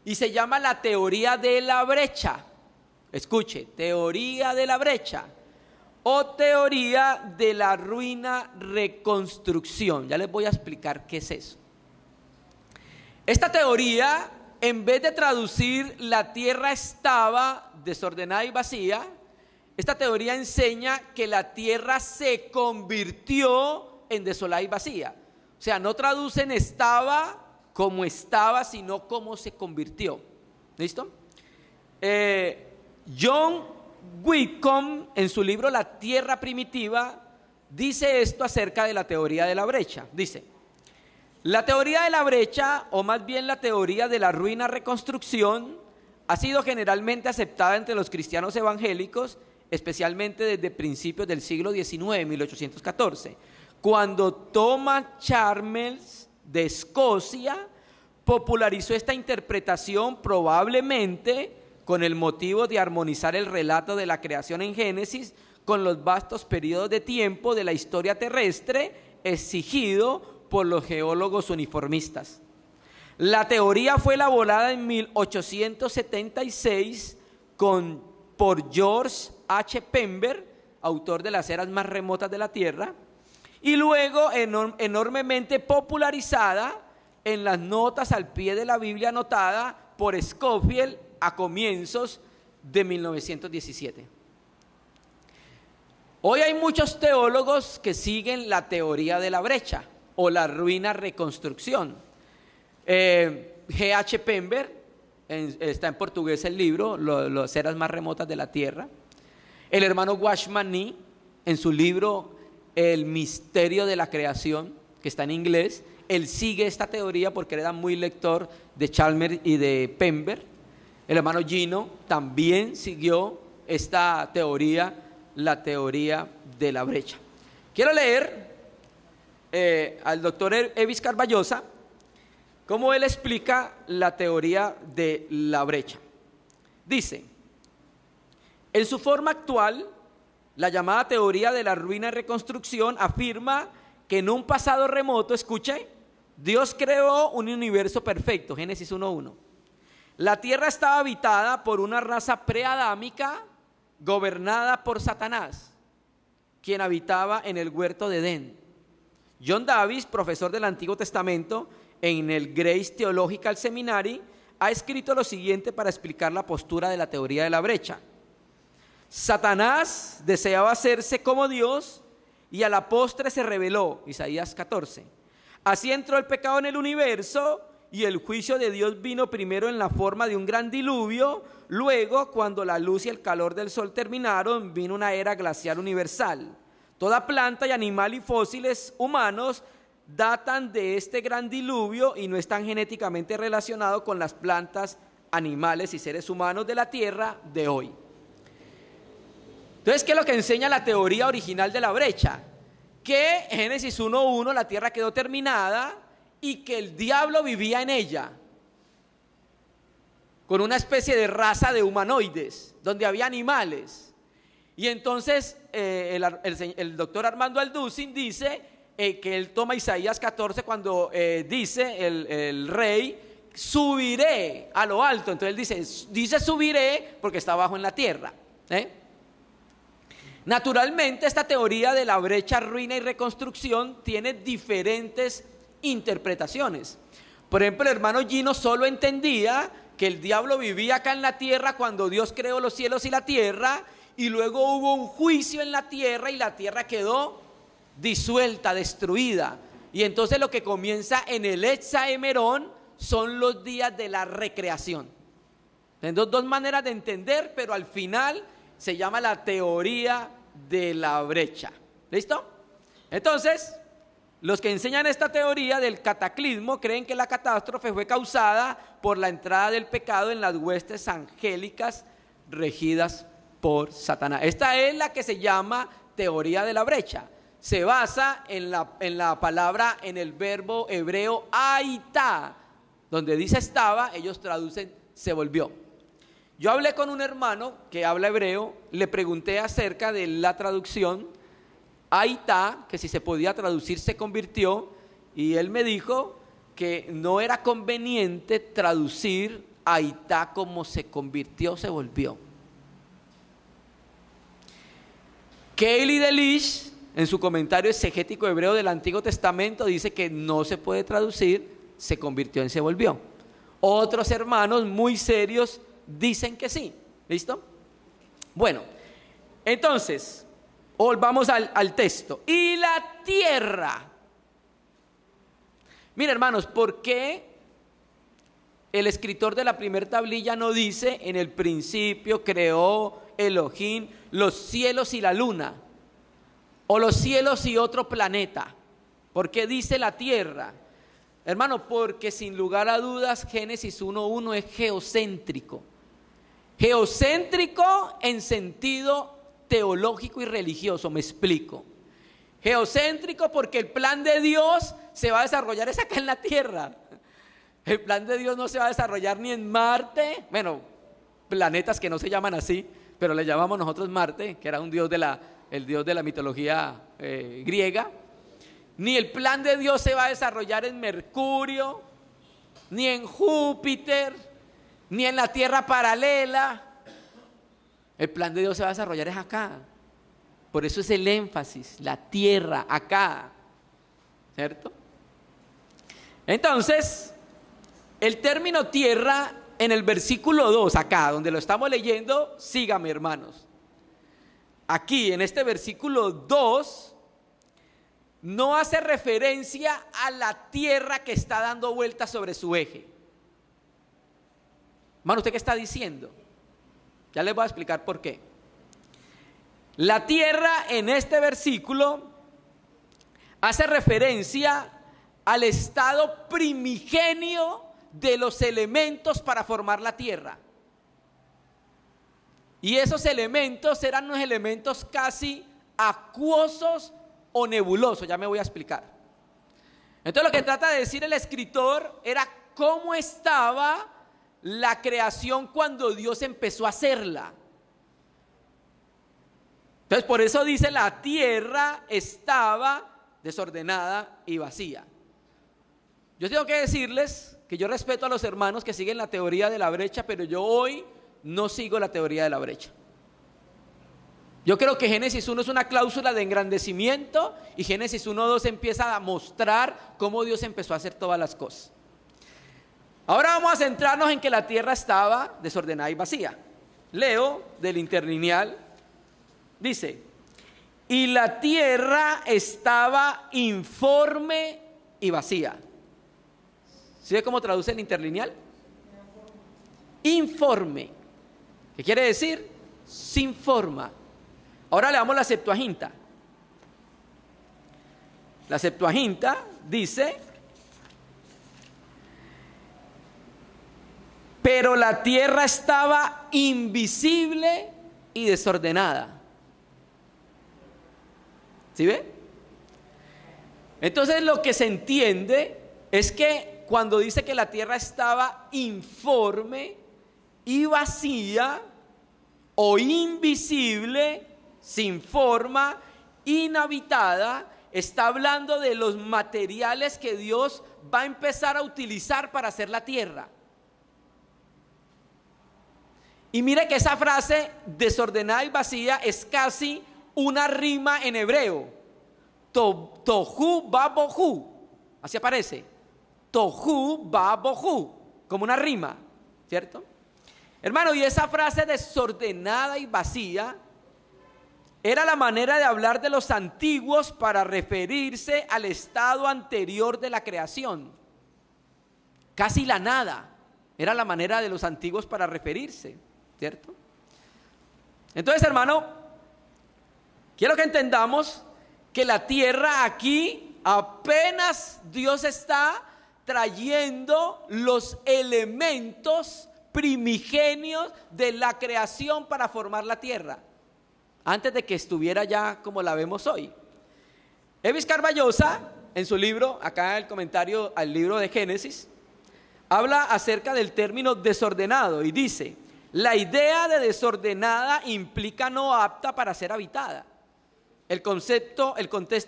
y se llama la teoría de la brecha. Escuche, teoría de la brecha o teoría de la ruina reconstrucción. Ya les voy a explicar qué es eso. Esta teoría, en vez de traducir la tierra estaba desordenada y vacía, esta teoría enseña que la tierra se convirtió en desolada y vacía. O sea, no traducen estaba como estaba, sino cómo se convirtió. ¿Listo? John Whitcomb, en su libro La Tierra Primitiva, dice esto acerca de la teoría de la brecha. Dice: la teoría de la brecha, o más bien la teoría de la ruina reconstrucción, ha sido generalmente aceptada entre los cristianos evangélicos, especialmente desde principios del siglo XIX, 1814, cuando Thomas Chalmers de Escocia popularizó esta interpretación, probablemente con el motivo de armonizar el relato de la creación en Génesis con los vastos periodos de tiempo de la historia terrestre exigido por los geólogos uniformistas. La teoría fue elaborada en 1876 por George H. Pember, autor de Las eras más remotas de la Tierra, y luego enormemente popularizada en las notas al pie de la Biblia anotada por Scofield a comienzos de 1917. Hoy hay muchos teólogos que siguen la teoría de la brecha o la ruina reconstrucción. G.H. Pember, está en portugués el libro, Las eras más remotas de la Tierra. El hermano Watchman Nee, en su libro El misterio de la creación, que está en inglés, él sigue esta teoría porque era muy lector de Chalmers y de Pember. El hermano Gino también siguió esta teoría, la teoría de la brecha. Quiero leer al doctor Evis Carballosa cómo él explica la teoría de la brecha. Dice: en su forma actual, la llamada teoría de la ruina y reconstrucción afirma que en un pasado remoto, escuche, Dios creó un universo perfecto, Génesis 1:1. La tierra estaba habitada por una raza preadámica gobernada por Satanás, quien habitaba en el huerto de Edén. John Davis, profesor del Antiguo Testamento en el Grace Theological Seminary, ha escrito lo siguiente para explicar la postura de la teoría de la brecha. Satanás deseaba hacerse como Dios y a la postre se rebeló, Isaías 14. Así entró el pecado en el universo y el juicio de Dios vino primero en la forma de un gran diluvio. Luego, cuando la luz y el calor del sol terminaron, vino una era glacial universal. Toda planta y animal y fósiles humanos datan de este gran diluvio y no están genéticamente relacionados con las plantas, animales y seres humanos de la tierra de hoy. Entonces, ¿qué es lo que enseña la teoría original de la brecha? que en Génesis 1:1 la tierra quedó terminada y que el diablo vivía en ella, con una especie de raza de humanoides, donde había animales. Y entonces el doctor Armando Alducin dice que él toma Isaías 14 cuando dice el rey, subiré a lo alto. Entonces él dice subiré porque está abajo en la tierra. Naturalmente, esta teoría de la brecha, ruina y reconstrucción tiene diferentes interpretaciones. Por ejemplo, el hermano Gino solo entendía que el diablo vivía acá en la tierra cuando Dios creó los cielos y la tierra, y luego hubo un juicio en la tierra y la tierra quedó disuelta, destruida. Y entonces lo que comienza en el Etzaemerón son los días de la recreación. Tengo dos maneras de entender, pero al final se llama la teoría de la brecha. ¿Listo? Entonces, los que enseñan esta teoría del cataclismo creen que la catástrofe fue causada por la entrada del pecado en las huestes angélicas regidas por Satanás. Esta es la que se llama teoría de la brecha. Se basa en la palabra, en el verbo hebreo aitá, donde dice estaba, ellos traducen se volvió. Yo hablé con un hermano que habla hebreo, le pregunté acerca de la traducción aitá, que si se podía traducir se convirtió, y él me dijo que no era conveniente traducir aitá como se convirtió, se volvió. Keili Delish, en su comentario exegético hebreo del Antiguo Testamento, dice que no se puede traducir se convirtió en se volvió. Otros hermanos muy serios dicen que sí. ¿Listo? Bueno, entonces volvamos al texto. Y la tierra. Mira, hermanos, ¿por qué el escritor de la primera tablilla no dice en el principio creó Elohim los cielos y la luna, o los cielos y otro planeta? ¿Por qué dice la tierra? Hermano, porque sin lugar a dudas Génesis 1:1 es geocéntrico. Geocéntrico en sentido teológico y religioso, me explico. Geocéntrico porque el plan de Dios se va a desarrollar es acá en la tierra. El plan de Dios no se va a desarrollar ni en Marte, bueno, planetas que no se llaman así, pero le llamamos nosotros Marte, que era un dios el dios de la mitología griega. Ni el plan de Dios se va a desarrollar en Mercurio, ni en Júpiter, ni en la Tierra paralela. El plan de Dios se va a desarrollar es acá. Por eso es el énfasis, la tierra, acá. ¿Cierto? Entonces, el término tierra en el versículo 2, acá, donde lo estamos leyendo, sígame, hermanos. Aquí, en este versículo 2, no hace referencia a la tierra que está dando vueltas sobre su eje. Hermano, ¿usted qué está diciendo? Ya les voy a explicar por qué. La tierra en este versículo hace referencia al estado primigenio de los elementos para formar la tierra. Y esos elementos eran unos elementos casi acuosos o nebulosos, ya me voy a explicar. Entonces lo que trata de decir el escritor era cómo estaba la creación cuando Dios empezó a hacerla. Entonces por eso dice la tierra estaba desordenada y vacía. Yo tengo que decirles que yo respeto a los hermanos que siguen la teoría de la brecha, pero yo hoy no sigo la teoría de la brecha. Yo creo que Génesis 1 es una cláusula de engrandecimiento y Génesis 1:2 empieza a mostrar cómo Dios empezó a hacer todas las cosas. Ahora vamos a centrarnos en que la tierra estaba desordenada y vacía. Leo del interlineal, dice, y la tierra estaba informe y vacía. ¿Sí ve cómo traduce el interlineal? Informe. ¿Qué quiere decir? Sin forma. Ahora le damos la Septuaginta. La Septuaginta dice, pero la tierra estaba invisible y desordenada. ¿Sí ve? Entonces lo que se entiende es que cuando dice que la tierra estaba informe y vacía o invisible, sin forma, inhabitada, está hablando de los materiales que Dios va a empezar a utilizar para hacer la tierra. Y mire que esa frase desordenada y vacía es casi una rima en hebreo. Tohu babohu, así aparece. Tohu babohu, como una rima, ¿cierto? Hermano, y esa frase desordenada y vacía era la manera de hablar de los antiguos para referirse al estado anterior de la creación. Casi la nada era la manera de los antiguos para referirse, ¿cierto? Entonces, hermano, quiero que entendamos que la tierra aquí apenas Dios está trayendo los elementos primigenios de la creación para formar la tierra, antes de que estuviera ya como la vemos hoy. Evis Carballosa, en su libro, acá el comentario al libro de Génesis, habla acerca del término desordenado y dice: la idea de desordenada implica no apta para ser habitada. El contexto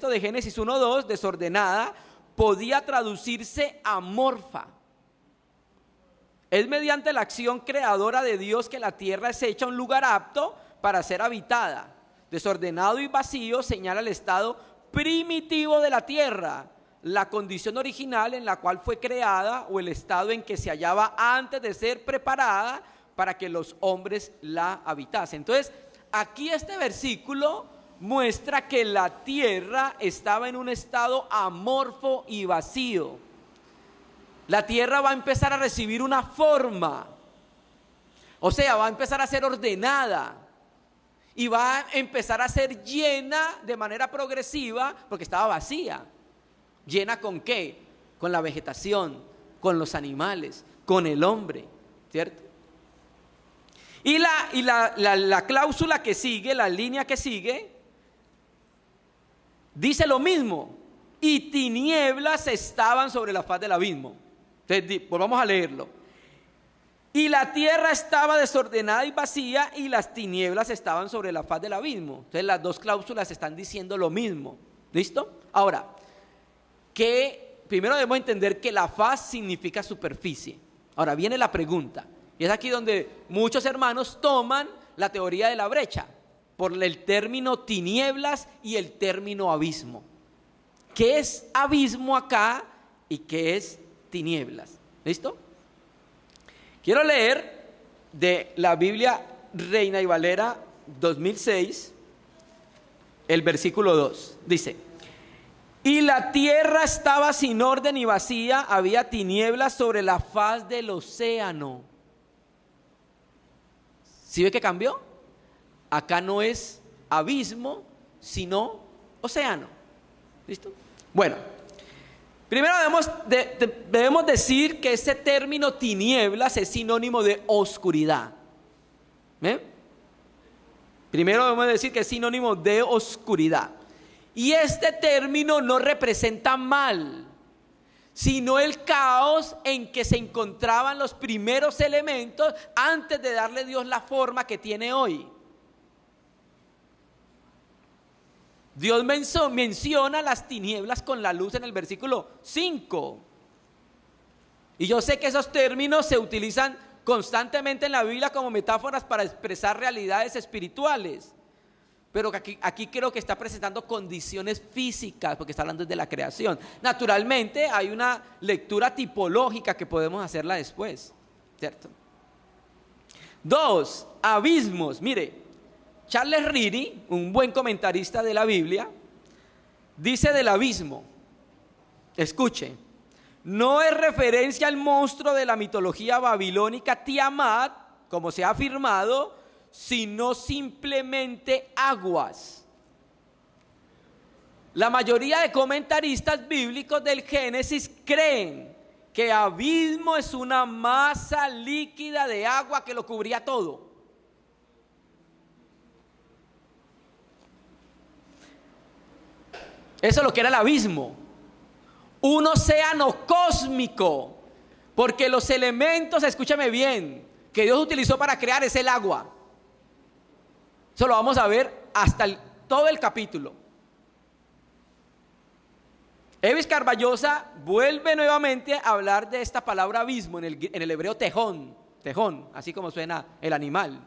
de Génesis 1:2, desordenada, podía traducirse amorfa. Es mediante la acción creadora de Dios que la tierra es hecha un lugar apto para ser habitada. Desordenado y vacío señala el estado primitivo de la tierra, la condición original en la cual fue creada o el estado en que se hallaba antes de ser preparada para que los hombres la habitasen. Entonces, aquí este versículo muestra que la tierra estaba en un estado amorfo y vacío. La tierra va a empezar a recibir una forma, o sea, va a empezar a ser ordenada y va a empezar a ser llena de manera progresiva, porque estaba vacía. ¿Llena con qué? Con la vegetación, con los animales, con el hombre, ¿cierto? Y la cláusula que sigue, la línea que sigue, dice lo mismo: y tinieblas estaban sobre la faz del abismo. Entonces, volvamos a leerlo. Y la tierra estaba desordenada y vacía, y las tinieblas estaban sobre la faz del abismo. Entonces las dos cláusulas están diciendo lo mismo. ¿Listo? Ahora, que primero debemos entender que la faz significa superficie. Ahora viene la pregunta, y es aquí donde muchos hermanos toman la teoría de la brecha por el término tinieblas y el término abismo. ¿Qué es abismo acá y qué es tinieblas? ¿Listo? Quiero leer de la Biblia Reina y Valera 2006 el versículo 2. Dice: y la tierra estaba sin orden y vacía, había tinieblas sobre la faz del océano. ¿Sí ve que cambió? Acá no es abismo, sino océano. ¿Listo? Bueno, primero debemos decir que ese término tinieblas es sinónimo de oscuridad. Primero debemos decir que es sinónimo de oscuridad. Y este término no representa mal, sino el caos en que se encontraban los primeros elementos antes de darle Dios la forma que tiene hoy. Dios menciona las tinieblas con la luz en el versículo 5. Y yo sé que esos términos se utilizan constantemente en la Biblia como metáforas para expresar realidades espirituales. Pero aquí creo que está presentando condiciones físicas, porque está hablando de la creación. Naturalmente hay una lectura tipológica que podemos hacerla después, ¿cierto? 2, abismos. Mire, Charles Reedy, un buen comentarista de la Biblia, dice del abismo, escuche: no es referencia al monstruo de la mitología babilónica Tiamat, como se ha afirmado, sino simplemente aguas. La mayoría de comentaristas bíblicos del Génesis creen que abismo es una masa líquida de agua que lo cubría todo. Eso es lo que era el abismo. un océano cósmico, porque los elementos, escúchame bien, que Dios utilizó para crear es el agua. Eso lo vamos a ver hasta todo el capítulo. Evis Carballosa vuelve nuevamente a hablar de esta palabra abismo en el hebreo tejón, así como suena el animal.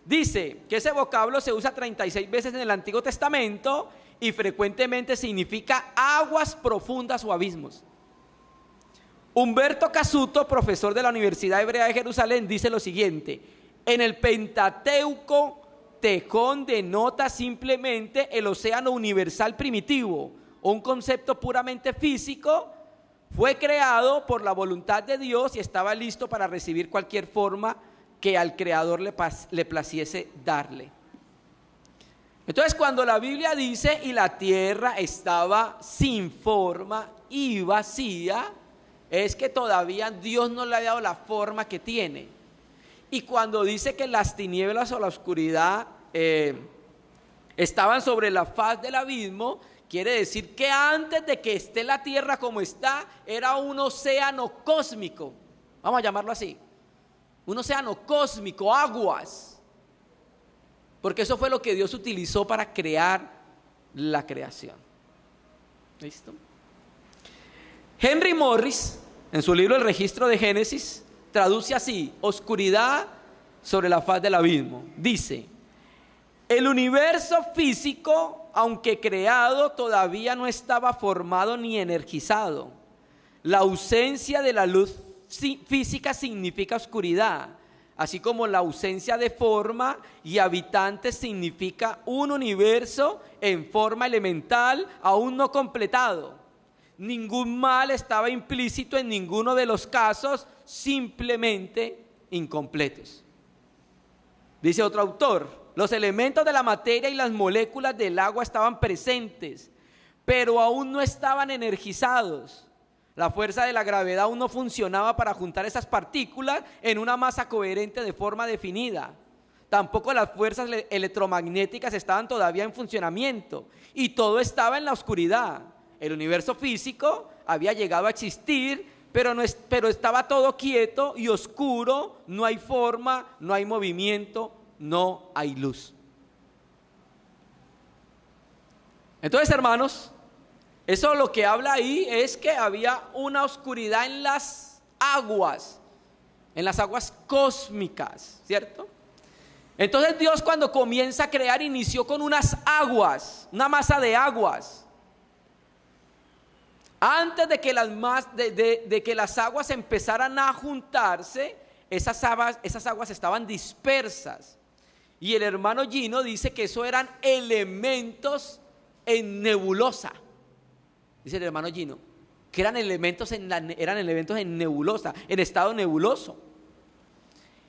Dice que ese vocablo se usa 36 veces en el Antiguo Testamento y frecuentemente significa aguas profundas o abismos. Humberto Casuto, profesor de la Universidad Hebrea de Jerusalén, dice lo siguiente: en el Pentateuco, tejón denota simplemente el océano universal primitivo, un concepto puramente físico. Fue creado por la voluntad de Dios y estaba listo para recibir cualquier forma que al Creador le placiese darle. Entonces, cuando la Biblia dice y la tierra estaba sin forma y vacía, es que todavía Dios no le ha dado la forma que tiene. Y cuando dice que las tinieblas o la oscuridad estaban sobre la faz del abismo, quiere decir que antes de que esté la tierra como está, era un océano cósmico, vamos a llamarlo así, un océano cósmico, aguas, porque eso fue lo que Dios utilizó para crear la creación. ¿Listo? Henry Morris, en su libro El Registro de Génesis, traduce así: oscuridad sobre la faz del abismo. Dice: el universo físico, aunque creado, todavía no estaba formado ni energizado. La ausencia de la luz física significa oscuridad, así como la ausencia de forma y habitantes significa un universo en forma elemental aún no completado. Ningún mal estaba implícito en ninguno de los casos, simplemente incompletos. Dice otro autor: los elementos de la materia y las moléculas del agua estaban presentes, pero aún no estaban energizados. La fuerza de la gravedad aún no funcionaba para juntar esas partículas en una masa coherente de forma definida. Tampoco las fuerzas electromagnéticas estaban todavía en funcionamiento y todo estaba en la oscuridad. El universo físico había llegado a existir, pero estaba todo quieto y oscuro. No hay forma, no hay movimiento, no hay luz. Entonces, hermanos, eso lo que habla ahí es que había una oscuridad en las aguas cósmicas, ¿cierto? Entonces Dios, cuando comienza a crear, inició con unas aguas, una masa de aguas. Antes de que las aguas empezaran a juntarse, esas aguas estaban dispersas. Y el hermano Gino dice que eso eran elementos en nebulosa. Dice el hermano Gino que eran elementos en nebulosa, en estado nebuloso.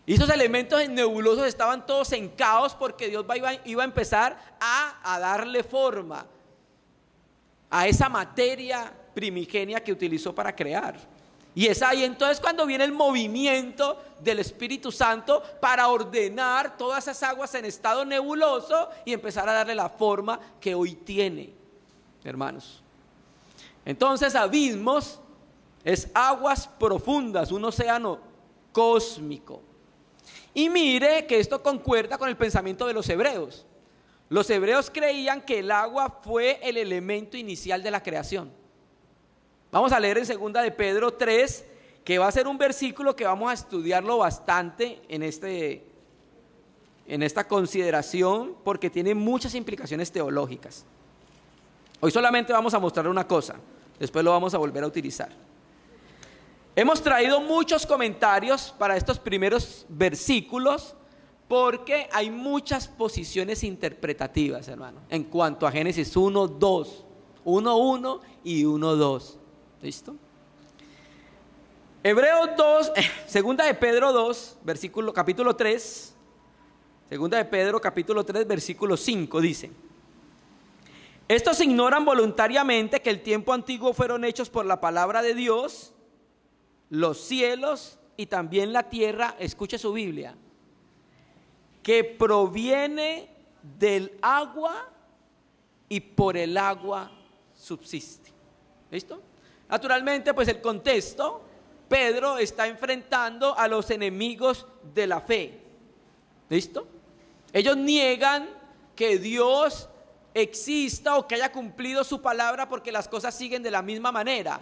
Y esos elementos en nebulosos estaban todos en caos, porque Dios iba a empezar a darle forma a esa materia primigenia que utilizó para crear. Y es ahí entonces cuando viene el movimiento del Espíritu Santo para ordenar todas esas aguas en estado nebuloso y empezar a darle la forma que hoy tiene, hermanos. Entonces, abismos es aguas profundas, un océano cósmico. Y mire que esto concuerda con el pensamiento de los hebreos. Los hebreos creían que el agua fue el elemento inicial de la creación. Vamos a leer en 2 de Pedro 3, que va a ser un versículo que vamos a estudiarlo bastante en esta consideración, porque tiene muchas implicaciones teológicas. Hoy solamente vamos a mostrar una cosa, después lo vamos a volver a utilizar. Hemos traído muchos comentarios para estos primeros versículos, porque hay muchas posiciones interpretativas, hermano, en cuanto a Génesis 1:2, 1:1 y 1:2. ¿Listo? Hebreos 2, 2 de Pedro 2, capítulo 3, 2 de Pedro capítulo 3, versículo 5 dice: estos ignoran voluntariamente que el tiempo antiguo fueron hechos por la palabra de Dios, los cielos y también la tierra, escuche su Biblia, que proviene del agua y por el agua subsiste. ¿Listo? Naturalmente, pues el contexto, Pedro está enfrentando a los enemigos de la fe. ¿Listo? Ellos niegan que Dios exista o que haya cumplido su palabra porque las cosas siguen de la misma manera.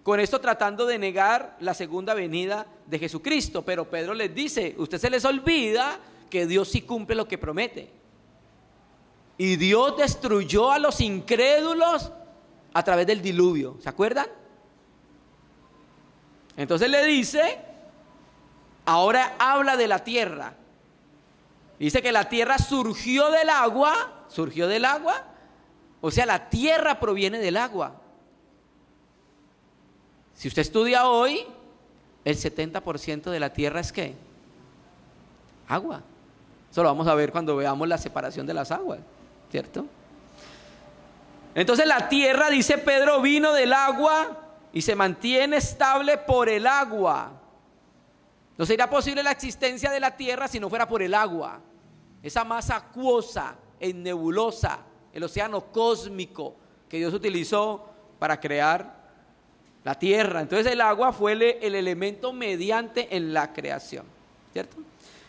Con esto tratando de negar la segunda venida de Jesucristo. Pero Pedro les dice, usted se les olvida que Dios sí cumple lo que promete. Y Dios destruyó a los incrédulos a través del diluvio. ¿Se acuerdan? Entonces le dice, ahora habla de la tierra. Dice que la tierra surgió del agua, o sea, la tierra proviene del agua. Si usted estudia hoy, el 70% de la tierra es ¿qué? Agua. Eso lo vamos a ver cuando veamos la separación de las aguas, ¿cierto? Entonces la tierra, dice Pedro, vino del agua y se mantiene estable por el agua. No sería posible la existencia de la tierra si no fuera por el agua. Esa masa acuosa, nebulosa, el océano cósmico que Dios utilizó para crear la tierra. Entonces el agua fue el elemento mediante en la creación, ¿cierto?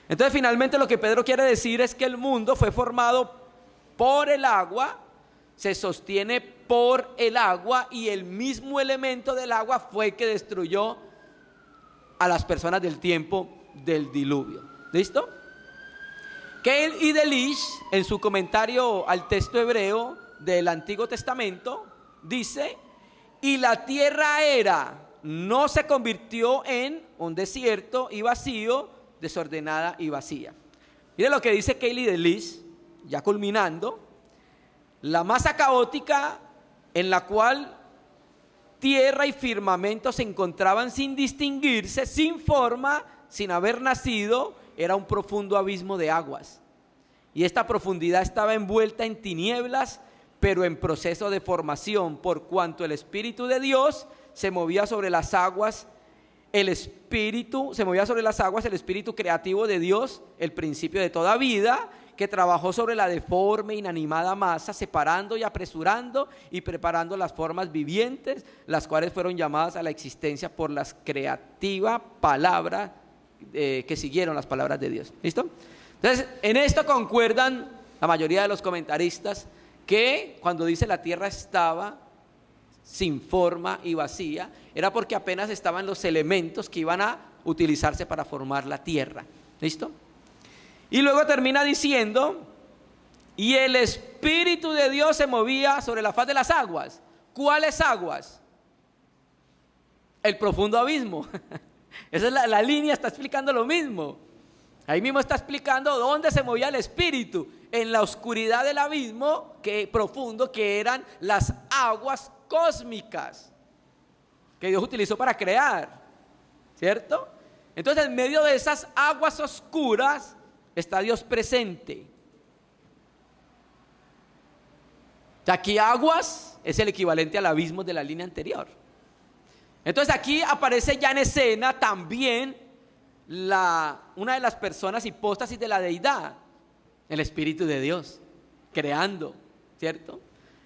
Entonces finalmente lo que Pedro quiere decir es que el mundo fue formado por el agua, se sostiene por el agua, y el mismo elemento del agua fue el que destruyó a las personas del tiempo del diluvio. ¿Listo? Keil y Delitzsch, en su comentario al texto hebreo del Antiguo Testamento, dice: y la tierra no se convirtió en un desierto y vacío, desordenada y vacía. Mire lo que dice Keil y Delitzsch, ya culminando: la masa caótica en la cual tierra y firmamento se encontraban sin distinguirse, sin forma, sin haber nacido, era un profundo abismo de aguas. Y esta profundidad estaba envuelta en tinieblas, pero en proceso de formación, por cuanto el Espíritu de Dios se movía sobre las aguas. El Espíritu creativo de Dios, el principio de toda vida, que trabajó sobre la deforme, inanimada masa, separando y apresurando y preparando las formas vivientes, las cuales fueron llamadas a la existencia por las creativas palabras que siguieron las palabras de Dios. ¿Listo? Entonces, en esto concuerdan la mayoría de los comentaristas, que cuando dice la tierra estaba sin forma y vacía, era porque apenas estaban los elementos que iban a utilizarse para formar la tierra. ¿Listo? Y luego termina diciendo: y el Espíritu de Dios se movía sobre la faz de las aguas. ¿Cuáles aguas? El profundo abismo. Esa es la línea, está explicando lo mismo. Ahí mismo está explicando dónde se movía el Espíritu: en la oscuridad del abismo profundo, que eran las aguas cósmicas que Dios utilizó para crear, ¿cierto? Entonces, en medio de esas aguas oscuras está Dios presente. Aquí aguas es el equivalente al abismo de la línea anterior. Entonces aquí aparece ya en escena también una de las personas hipóstasis de la deidad, el Espíritu de Dios, creando, ¿cierto?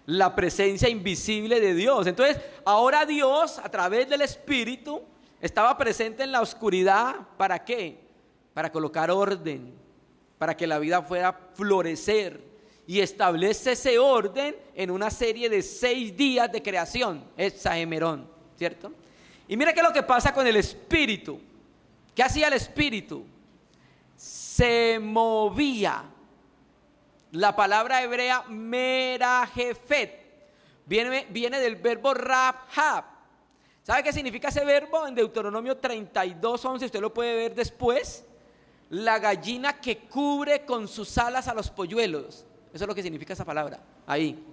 La presencia invisible de Dios. Entonces ahora Dios, a través del Espíritu, estaba presente en la oscuridad. ¿Para qué? Para colocar orden, para que la vida fuera a florecer, y establece ese orden en una serie de 6 días de creación, Hexaemerón, ¿cierto? Y mira qué es lo que pasa con el Espíritu. ¿Qué hacía el Espíritu? Se movía. La palabra hebrea merajefet viene del verbo rab-hab. ¿Sabe qué significa ese verbo? En Deuteronomio 32:11, usted lo puede ver después. La gallina que cubre con sus alas a los polluelos. Eso es lo que significa esa palabra, ahí.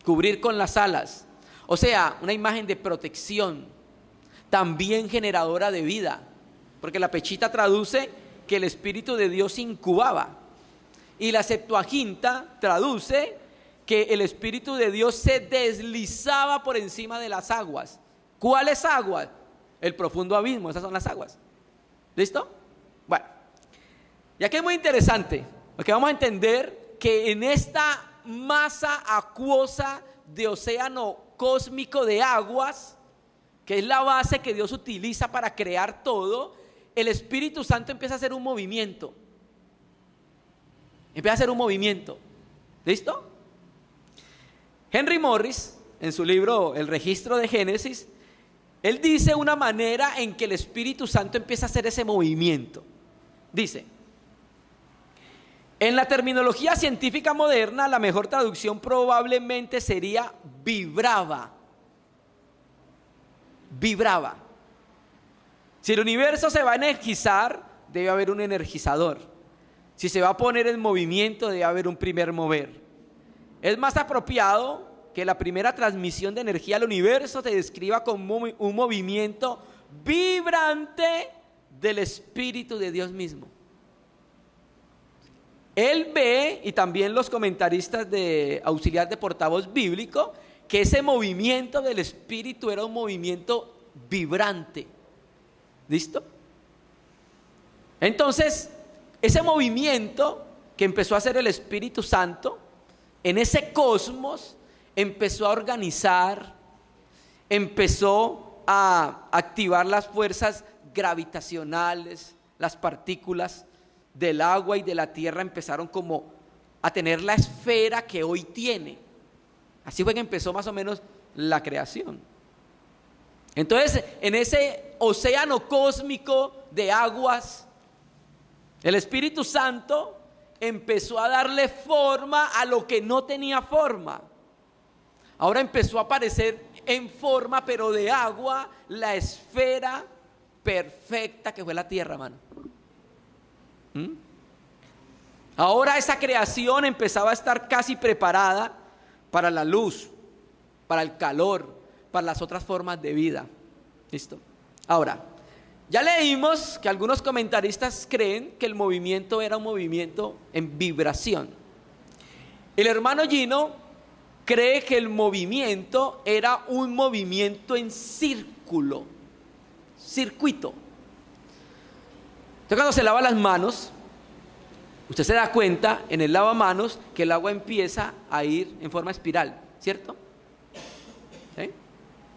Cubrir con las alas. O sea, una imagen de protección, también generadora de vida, porque la Pechita traduce que el Espíritu de Dios incubaba, y la Septuaginta traduce que el Espíritu de Dios se deslizaba por encima de las aguas. ¿Cuáles aguas? El profundo abismo, esas son las aguas. ¿Listo? Bueno, y aquí es muy interesante, porque vamos a entender que en esta masa acuosa de océano cósmico de aguas, que es la base que Dios utiliza para crear todo, el Espíritu Santo empieza a hacer un movimiento. Empieza a hacer un movimiento. ¿Listo? Henry Morris, en su libro El Registro de Génesis, él dice una manera en que el Espíritu Santo empieza a hacer ese movimiento. Dice: en la terminología científica moderna, la mejor traducción probablemente sería vibraba. Vibraba. Si el universo se va a energizar, debe haber un energizador. Si se va a poner en movimiento, debe haber un primer mover. Es más apropiado que la primera transmisión de energía al universo se describa como un movimiento vibrante del Espíritu de Dios mismo. Él ve, y también los comentaristas de auxiliar de portavoz bíblico, que ese movimiento del Espíritu era un movimiento vibrante. ¿Listo? Entonces, ese movimiento que empezó a hacer el Espíritu Santo en ese cosmos, empezó a organizar, empezó a activar las fuerzas gravitacionales, las partículas del agua y de la tierra empezaron como a tener la esfera que hoy tiene. Así fue que empezó más o menos la creación. Entonces, en ese océano cósmico de aguas, el Espíritu Santo empezó a darle forma a lo que no tenía forma. Ahora empezó a aparecer en forma, pero de agua, la esfera perfecta que fue la tierra, hermano. Ahora esa creación empezaba a estar casi preparada para la luz, para el calor, para las otras formas de vida. ¿Listo? Ahora, ya leímos que algunos comentaristas creen que el movimiento era un movimiento en vibración. El hermano Gino cree que el movimiento era un movimiento en círculo, circuito. Entonces, cuando se lava las manos, usted se da cuenta en el lavamanos que el agua empieza a ir en forma espiral, ¿cierto? ¿Sí?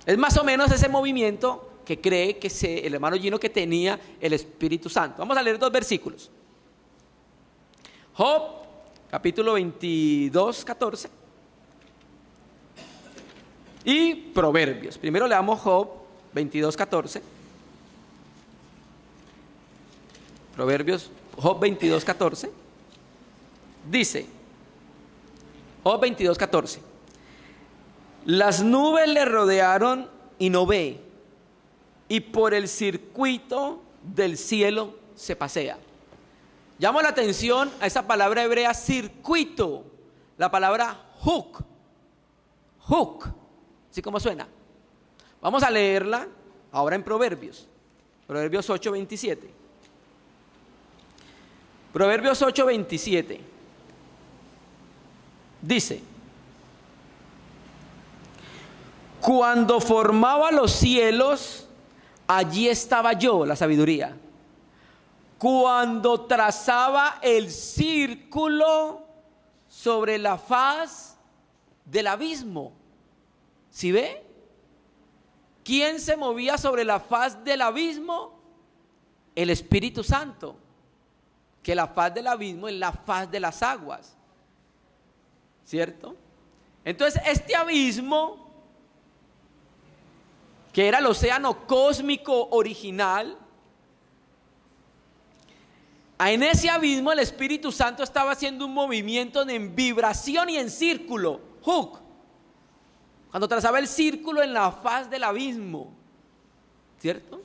Es más o menos ese movimiento que cree que el hermano Gino que tenía el Espíritu Santo. Vamos a leer 2 versículos. Job, capítulo 22, 14. Y Proverbios. Primero leamos Job 22, 14. Proverbios, Job 22, 14. Dice, Job 22, 14. Las nubes le rodearon y no ve, y por el circuito del cielo se pasea. Llamo la atención a esa palabra hebrea circuito, la palabra huk, ¿sí como suena? Vamos a leerla ahora en Proverbios 8, 27. Proverbios 8, 27. Dice: cuando formaba los cielos, allí estaba yo, la sabiduría. Cuando trazaba el círculo sobre la faz del abismo. ¿Sí ve? ¿Quién se movía sobre la faz del abismo? El Espíritu Santo. Que la faz del abismo es la faz de las aguas, ¿cierto? Entonces este abismo, que era el océano cósmico original, en ese abismo el Espíritu Santo estaba haciendo un movimiento en vibración y en círculo, huk, cuando trazaba el círculo en la faz del abismo, ¿cierto?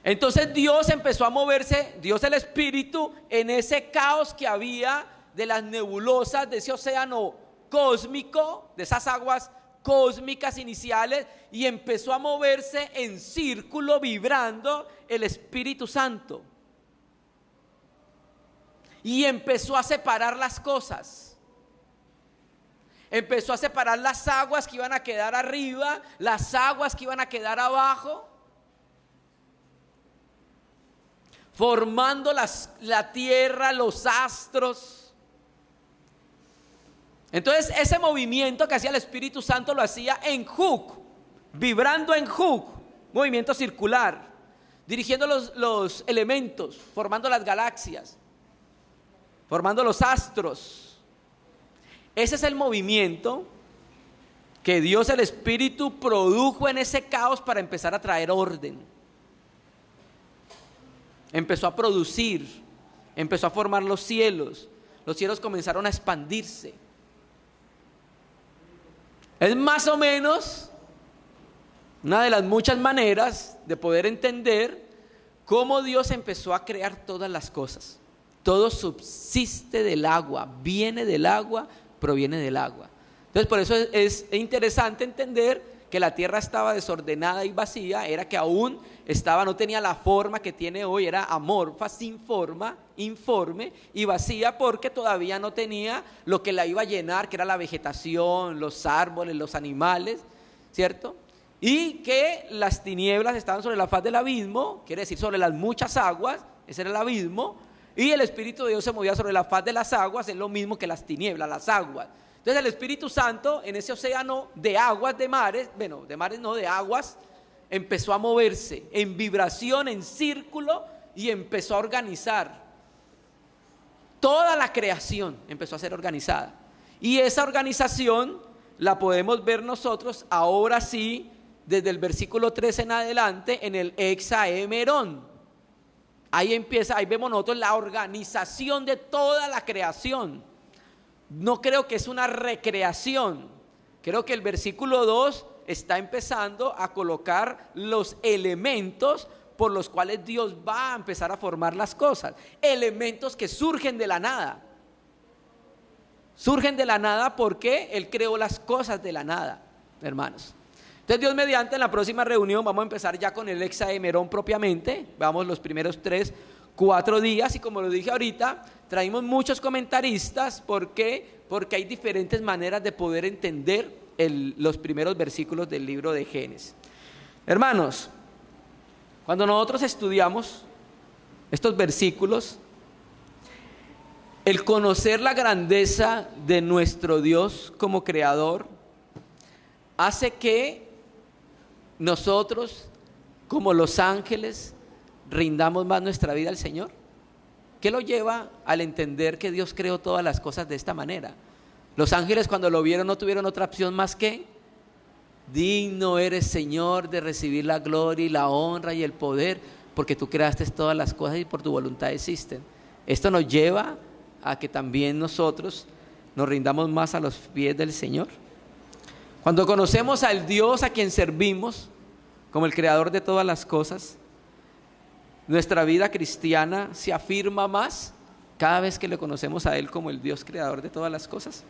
Entonces Dios empezó a moverse, Dios el Espíritu, en ese caos que había de las nebulosas, de ese océano cósmico, de esas aguas cósmicas iniciales, y empezó a moverse en círculo, vibrando el Espíritu Santo. Y empezó a separar las cosas. Empezó a separar las aguas que iban a quedar arriba, las aguas que iban a quedar abajo, formando la tierra, los astros. Entonces ese movimiento que hacía el Espíritu Santo lo hacía en Huk, vibrando en Huk, movimiento circular, dirigiendo los elementos, formando las galaxias, formando los astros. Ese es el movimiento que Dios, el Espíritu, produjo en ese caos para empezar a traer orden. Empezó a producir, empezó a formar los cielos comenzaron a expandirse. Es más o menos una de las muchas maneras de poder entender cómo Dios empezó a crear todas las cosas. Todo subsiste del agua, viene del agua, proviene del agua. Entonces por eso es interesante entender que la tierra estaba desordenada y vacía, era que aún no tenía la forma que tiene hoy, era amorfa, sin forma, informe y vacía, porque todavía no tenía lo que la iba a llenar, que era la vegetación, los árboles, los animales, ¿cierto? Y que las tinieblas estaban sobre la faz del abismo, quiere decir sobre las muchas aguas, ese era el abismo, y el Espíritu de Dios se movía sobre la faz de las aguas, es lo mismo que las tinieblas, las aguas. Entonces el Espíritu Santo en ese océano de aguas, de mares, bueno, de mares no, de aguas, empezó a moverse en vibración, en círculo, y empezó a organizar. Toda la creación empezó a ser organizada. Y esa organización la podemos ver nosotros ahora sí, desde el versículo 13 en adelante, en el Hexaemerón. Ahí vemos nosotros la organización de toda la creación. No creo que es una recreación, creo que el versículo 2 está empezando a colocar los elementos por los cuales Dios va a empezar a formar las cosas, elementos que surgen de la nada. Surgen de la nada porque Él creó las cosas de la nada, hermanos. Entonces Dios mediante, en la próxima reunión vamos a empezar ya con el Hexaemerón propiamente, vamos los primeros 3-4 días, y como lo dije ahorita, traímos muchos comentaristas. ¿Por qué? Porque hay diferentes maneras de poder entender los primeros versículos del libro de Génesis. Hermanos, cuando nosotros estudiamos estos versículos, el conocer la grandeza de nuestro Dios como creador hace que nosotros, como los ángeles, rindamos más nuestra vida al Señor. ¿Qué lo lleva al entender que Dios creó todas las cosas de esta manera? Los ángeles, cuando lo vieron, no tuvieron otra opción más que: digno eres, Señor, de recibir la gloria y la honra y el poder, porque tú creaste todas las cosas y por tu voluntad existen. Esto nos lleva a que también nosotros nos rindamos más a los pies del Señor. Cuando conocemos al Dios a quien servimos como el creador de todas las cosas, nuestra vida cristiana se afirma más cada vez que le conocemos a Él como el Dios creador de todas las cosas.